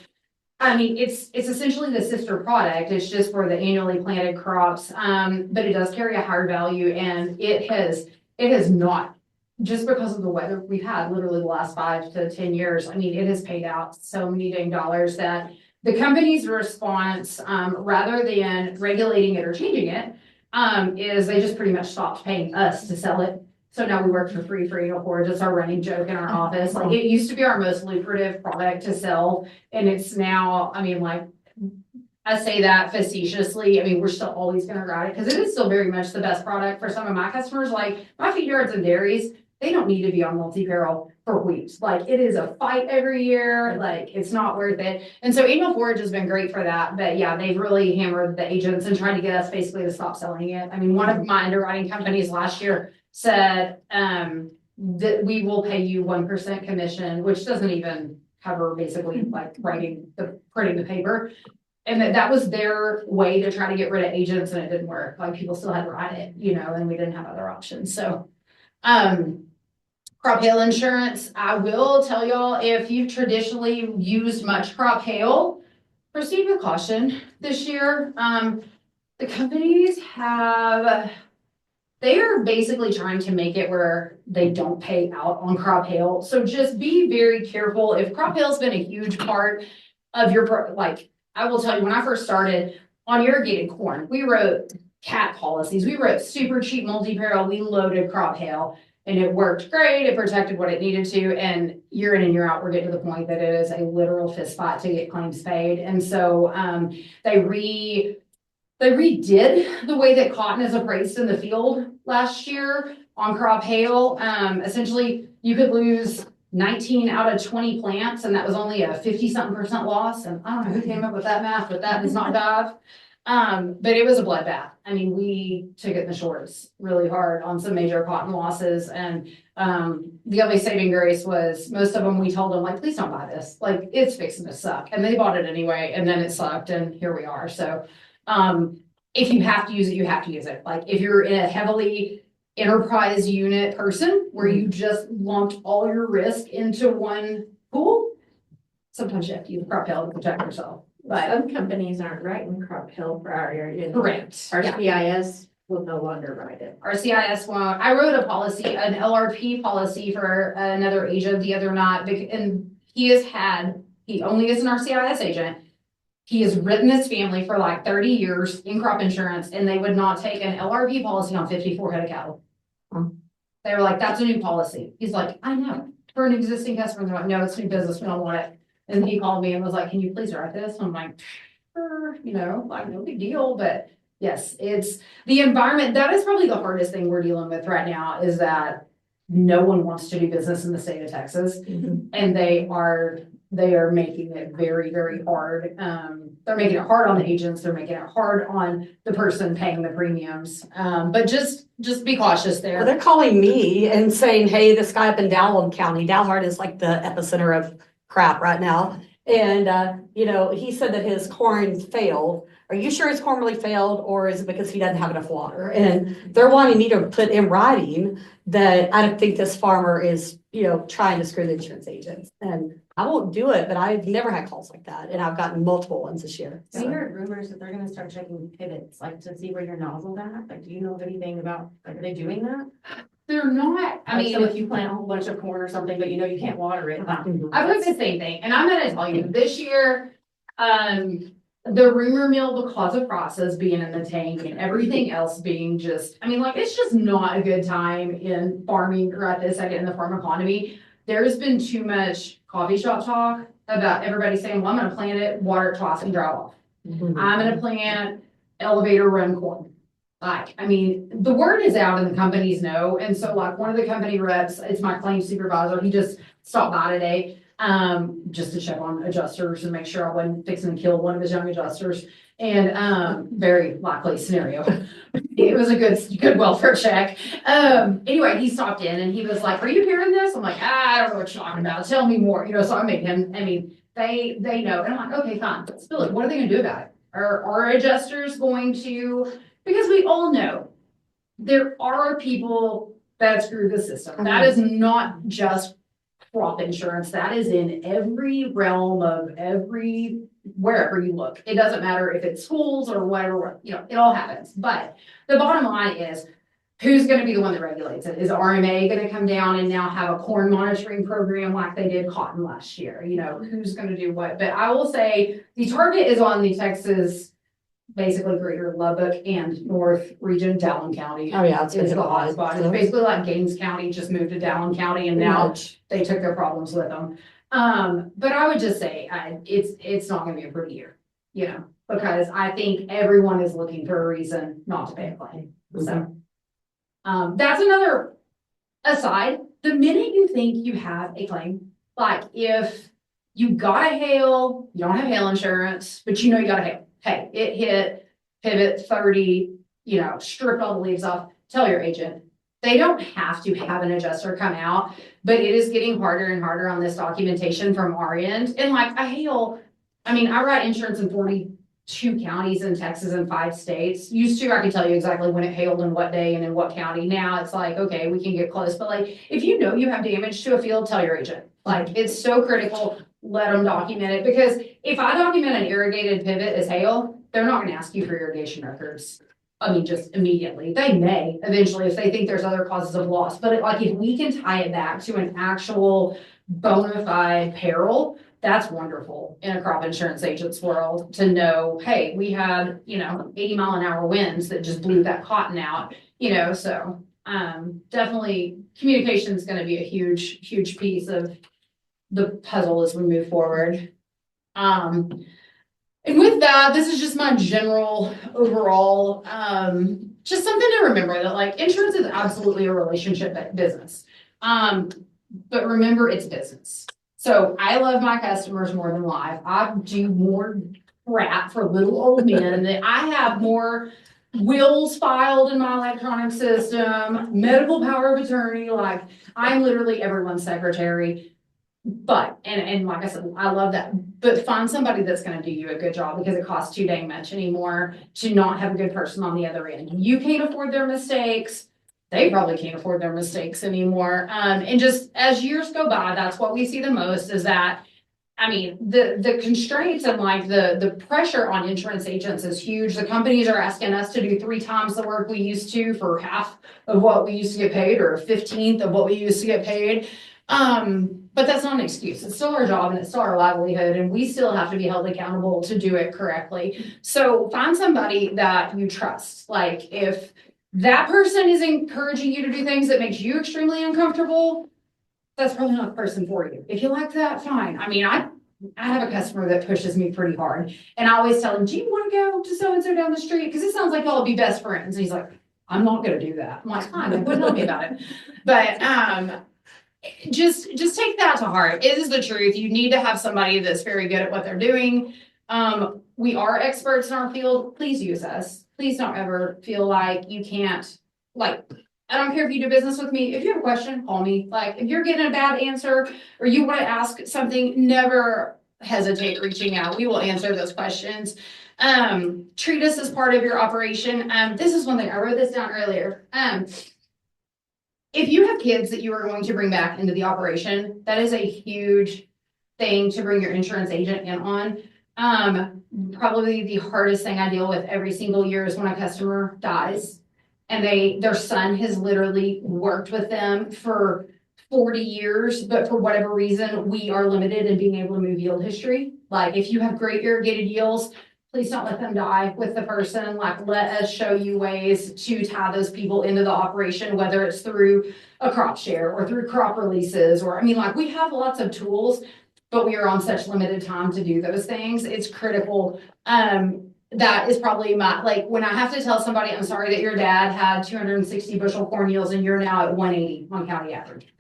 I mean, it's essentially the sister product. It's just for the annually planted crops. But it does carry a higher value and it has not, just because of the weather we've had literally the last 5 to 10 years. I mean, it has paid out so many dang dollars that the company's response, rather than regulating it or changing it, is they just pretty much stopped paying us to sell it. So now we work for free for annual forage. It's our running joke in our office. Like it used to be our most lucrative product to sell. And it's now, I mean, like I say that facetiously. I mean, we're still always gonna ride it because it is still very much the best product for some of my customers. Like my feed yards and dairies, they don't need to be on multi-peril for wheat. Like it is a fight every year. Like it's not worth it. And so annual forage has been great for that. But yeah, they've really hammered the agents and tried to get us basically to stop selling it. I mean, one of my underwriting companies last year said that we will pay you 1% commission, which doesn't even cover basically like printing the paper. And that was their way to try to get rid of agents and it didn't work. Like people still had to write it, you know, and we didn't have other options. So crop hail insurance, I will tell y'all, if you've traditionally used much crop hail, proceed with caution this year. The companies they are basically trying to make it where they don't pay out on crop hail. So just be very careful. If crop hail has been a huge part of your, like, I will tell you, when I first started on irrigated corn, we wrote cat policies. We wrote super cheap multi-peril. We loaded crop hail and it worked great. It protected what it needed to. And year in and year out, we're getting to the point that it is a literal fist fight to get claims paid. And so they redid the way that cotton is appraised in the field last year on crop hail. Essentially, you could lose 19 out of 20 plants, and that was only a 50-something% loss. And I don't know who came up with that math, but that does not dive. But it was a bloodbath. I mean, we took it in the shorts really hard on some major cotton losses. And the only saving grace was most of them, we told them, like, please don't buy this. Like, it's fixing to suck. And they bought it anyway, and then it sucked, and here we are. So if you have to use it, you have to use it. Like, if you're in a heavily enterprise unit person where you just lumped all your risk into one pool, sometimes you have to use crop hail to protect yourself. But Some companies aren't writing crop hail for our area. correct. Our Yeah. CIS will no longer write it. Our CIS won't. I wrote a policy, an LRP policy for another agent the other night, and he only is an RCIS agent. He has written his family for like 30 years in crop insurance, and they would not take an LRP policy on 54 head of cattle. They were like, that's a new policy. He's like, I know. For an existing customer, they're like, no, it's new business. We don't want it. And he called me and was like, can you please write this? I'm like, sure, you know, like no big deal. But yes, it's the environment. That is probably the hardest thing we're dealing with right now is that no one wants to do business in the state of Texas. And they are making it very, very hard. They're making it hard on the agents. They're making it hard on the person paying the premiums. But just be cautious there. Well, they're calling me and saying, hey, this guy up in Dalham County, Dalhart is like the epicenter of crap right now. And, you know, he said that his corn failed. Are you sure his corn really failed, or is it because he doesn't have enough water? And they're wanting me to put in writing that I don't think this farmer is, you know, trying to screw the insurance agents. And I won't do it, but I've never had calls like that. And I've gotten multiple ones this year. I heard rumors that they're gonna start checking pivots, like to see where your nozzle's at. Like, do you know of anything about, like, are they doing that? They're not, I Like, mean, so if you plant a whole bunch of corn or something, but you know you can't water it. I've heard the same thing, and I'm gonna tell you, this year, the rumor mill, because of process being in the tank and everything else being just, I mean, like, it's just not a good time in farming right this second in the farm economy. There's been too much coffee shop talk about everybody saying, well, I'm gonna plant it, water it twice and dry off. I'm gonna plant elevator run corn. Like, I mean, the word is out and the companies know. And so like one of the company reps, it's my claims supervisor, he just stopped by today. just to check on adjusters and make sure I wasn't fixing to kill one of his young adjusters. And, very likely scenario. It was a good welfare check. Anyway, he stopped in and he was like, "Are you hearing this?" I'm like, "I don't know what you're talking about. Tell me more." So I made him, they know. And I'm like, "Okay, fine. Spill it. What are they gonna do about it? Are our adjusters going to," because we all know there are people that screw the system. That is not just crop insurance. That is in every realm of wherever you look. It doesn't matter if it's schools or whatever, it all happens. But the bottom line is, who's gonna be the one that regulates it? Is RMA gonna come down and now have a corn monitoring program like they did cotton last year? Who's gonna do what? But I will say the target is on the Texas, basically greater Lubbock and North region, Dallin County. Oh, yeah, it's Is been the a lot. hotspot. It's basically like Gaines County just moved to Dallin County and now they took their problems with them. But I would just say, it's not gonna be a pretty year, because I think everyone is looking for a reason not to pay a claim. So, that's another aside. The minute you think you have a claim, like if you got a hail, you don't have hail insurance, but you got a hail. Hey, it hit pivot 30, stripped all the leaves off. Tell your agent. They don't have to have an adjuster come out, but it is getting harder and harder on this documentation from our end. And like a hail, I write insurance in 42 counties in Texas and 5 states. Used to, I could tell you exactly when it hailed and what day and in what county. Now it's like, okay, we can get close. But like, if you have damage to a field, tell your agent. Like, it's so critical. Let them document it, because if I document an irrigated pivot as hail, they're not gonna ask you for irrigation records. Just immediately. They may eventually if they think there's other causes of loss, but if we can tie it back to an actual bona fide peril, that's wonderful in a crop insurance agent's world to know, hey, we had, 80-mile-an-hour winds that just blew that cotton out, so definitely communication is going to be a huge piece of the puzzle as we move forward. And with that, this is just my general overall, just something to remember that like insurance is absolutely a relationship business. But remember it's business. So I love my customers more than life. I do more crap for little old men that I have more wills filed in my electronic system, medical power of attorney, like I'm literally everyone's secretary. But, and like I said, I love that, but find somebody that's gonna do you a good job, because it costs too dang much anymore to not have a good person on the other end. You can't afford their mistakes. They probably can't afford their mistakes anymore. And just as years go by, that's what we see the most is that, the constraints and like the pressure on insurance agents is huge. The companies are asking us to do 3 times the work we used to for half of what we used to get paid, or a 15th of what we used to get paid. But that's not an excuse. It's still our job and it's still our livelihood, and we still have to be held accountable to do it correctly. So find somebody that you trust. Like if that person is encouraging you to do things that makes you extremely uncomfortable, that's probably not the person for you. If you like that, fine. I have a customer that pushes me pretty hard, and I always tell him, "Do you want to go to so-and-so down the street? Because it sounds like y'all will be best friends." And he's like, "I'm not going to do that." I'm like, "Fine, then quit telling me about it." But, just take that to heart. It is the truth. You need to have somebody that's very good at what they're doing. We are experts in our field. Please use us. Please don't ever feel like you can't, like, I don't care if you do business with me. If you have a question, call me. Like, if you're getting a bad answer or you want to ask something, never hesitate reaching out. We will answer those questions. Treat us as part of your operation. This is one thing, I wrote this down earlier. If you have kids that you are going to bring back into the operation, that is a huge thing to bring your insurance agent in on. Probably the hardest thing I deal with every single year is when a customer dies and their son has literally worked with them for 40 years, but for whatever reason, we are limited in being able to move yield history. Like if you have great irrigated yields, please don't let them die with the person. Like, let us show you ways to tie those people into the operation, whether it's through a crop share or through crop releases, or we have lots of tools, but we are on such limited time to do those things. It's critical. That is probably when I have to tell somebody, I'm sorry that your dad had 260 bushel corn yields and you're now at 180 on county average.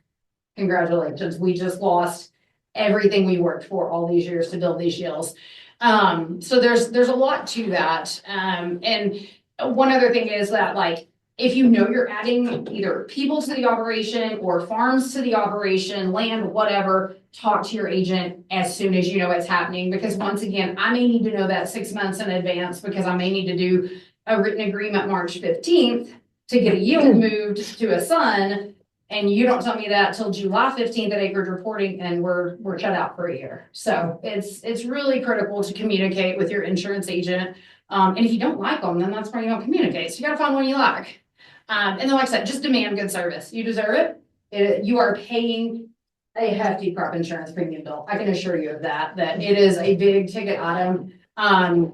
Congratulations. We just lost everything we worked for all these years to build these yields. So there's a lot to that. And one other thing is that, like, if you know you're adding either people to the operation or farms to the operation, land, whatever, talk to your agent as soon as you know it's happening. Because once again, I may need to know that 6 months in advance, because I may need to do a written agreement March 15th to get a yield moved to a son. And you don't tell me that till July 15th at acreage reporting, and we're shut out for a year. So it's really critical to communicate with your insurance agent. And if you don't like them, then that's why you don't communicate. So you gotta find one you like. And then, like I said, just demand good service. You deserve it. You are paying a hefty crop insurance premium bill. I can assure you of that it is a big ticket item.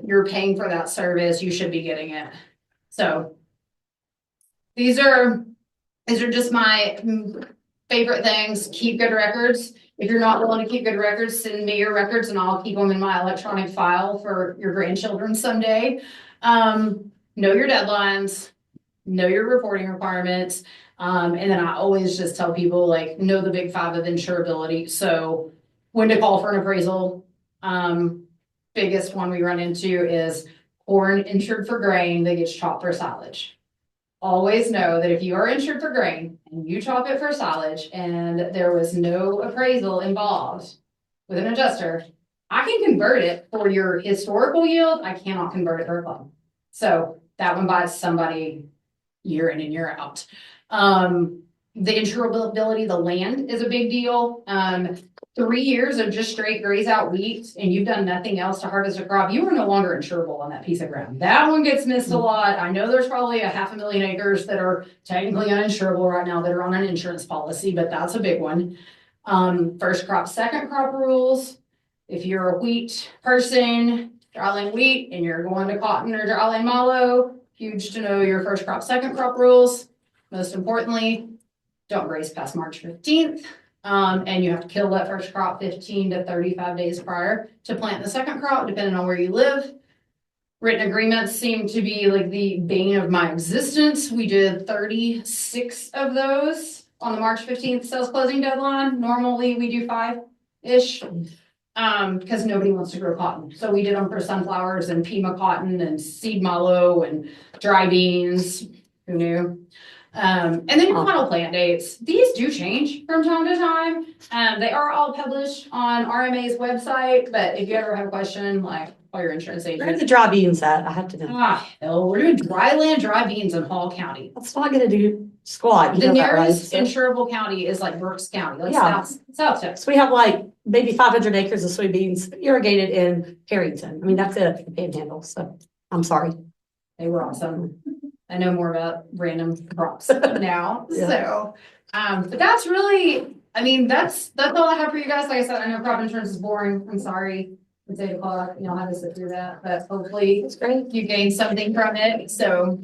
You're paying for that service. You should be getting it. So these are just my favorite things. Keep good records. If you're not willing to keep good records, send me your records and I'll keep them in my electronic file for your grandchildren someday. Know your deadlines. Know your reporting requirements. And then I always just tell people, like, know the big 5 of insurability. So when to call for an appraisal. Biggest one we run into is corn insured for grain that gets chopped for silage. Always know that if you are insured for grain and you chop it for silage and there was no appraisal involved with an adjuster, I can convert it for your historical yield. I cannot convert it for a club. So that one buys somebody year in and year out. The insurability of the land is a big deal. 3 years of just straight graze out wheat and you've done nothing else to harvest a crop, you are no longer insurable on that piece of ground. That one gets missed a lot. I know there's probably 500,000 acres that are technically uninsurable right now that are on an insurance policy, but that's a big one. First crop, second crop rules. If you're a wheat person, dryland wheat, and you're going to cotton or dryland mallow, huge to know your first crop, second crop rules. Most importantly, don't graze past March 15th. And you have to kill that first crop 15 to 35 days prior to plant the second crop, depending on where you live. Written agreements seem to be like the bane of my existence. We did 36 of those on the March 15th sales closing deadline. Normally we do 5-ish. Because nobody wants to grow cotton. So we did them for sunflowers and Pima cotton and seed mallow and dry beans. Who knew? And then your final plant dates. These do change from time to time. They are all published on RMA's website, but if you ever have a question, like, call your insurance Where's agent. the dry beans at? I have to know. Hell, we're doing dry beans in Hall County. That's not gonna do squat. You The know that, right? nearest So insurable county is like Brooks County, like Yeah. South Texas. we have like maybe 500 acres of soybeans irrigated in Harrington. I mean, that's it, the panhandle. So I'm sorry. They were awesome. I know more about random crops now, Yeah. so, but that's really, I mean, that's all I have for you guys. Like I said, I know crop insurance is boring. I'm sorry. It's 8 o'clock, you know, how to sit through that, but hopefully That's great. you gain something from it, so.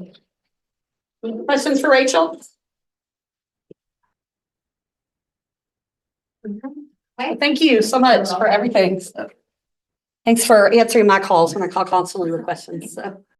Questions for Rachel? Well, thank you so much for everything. So, thanks for answering my calls when I call constantly with questions. So.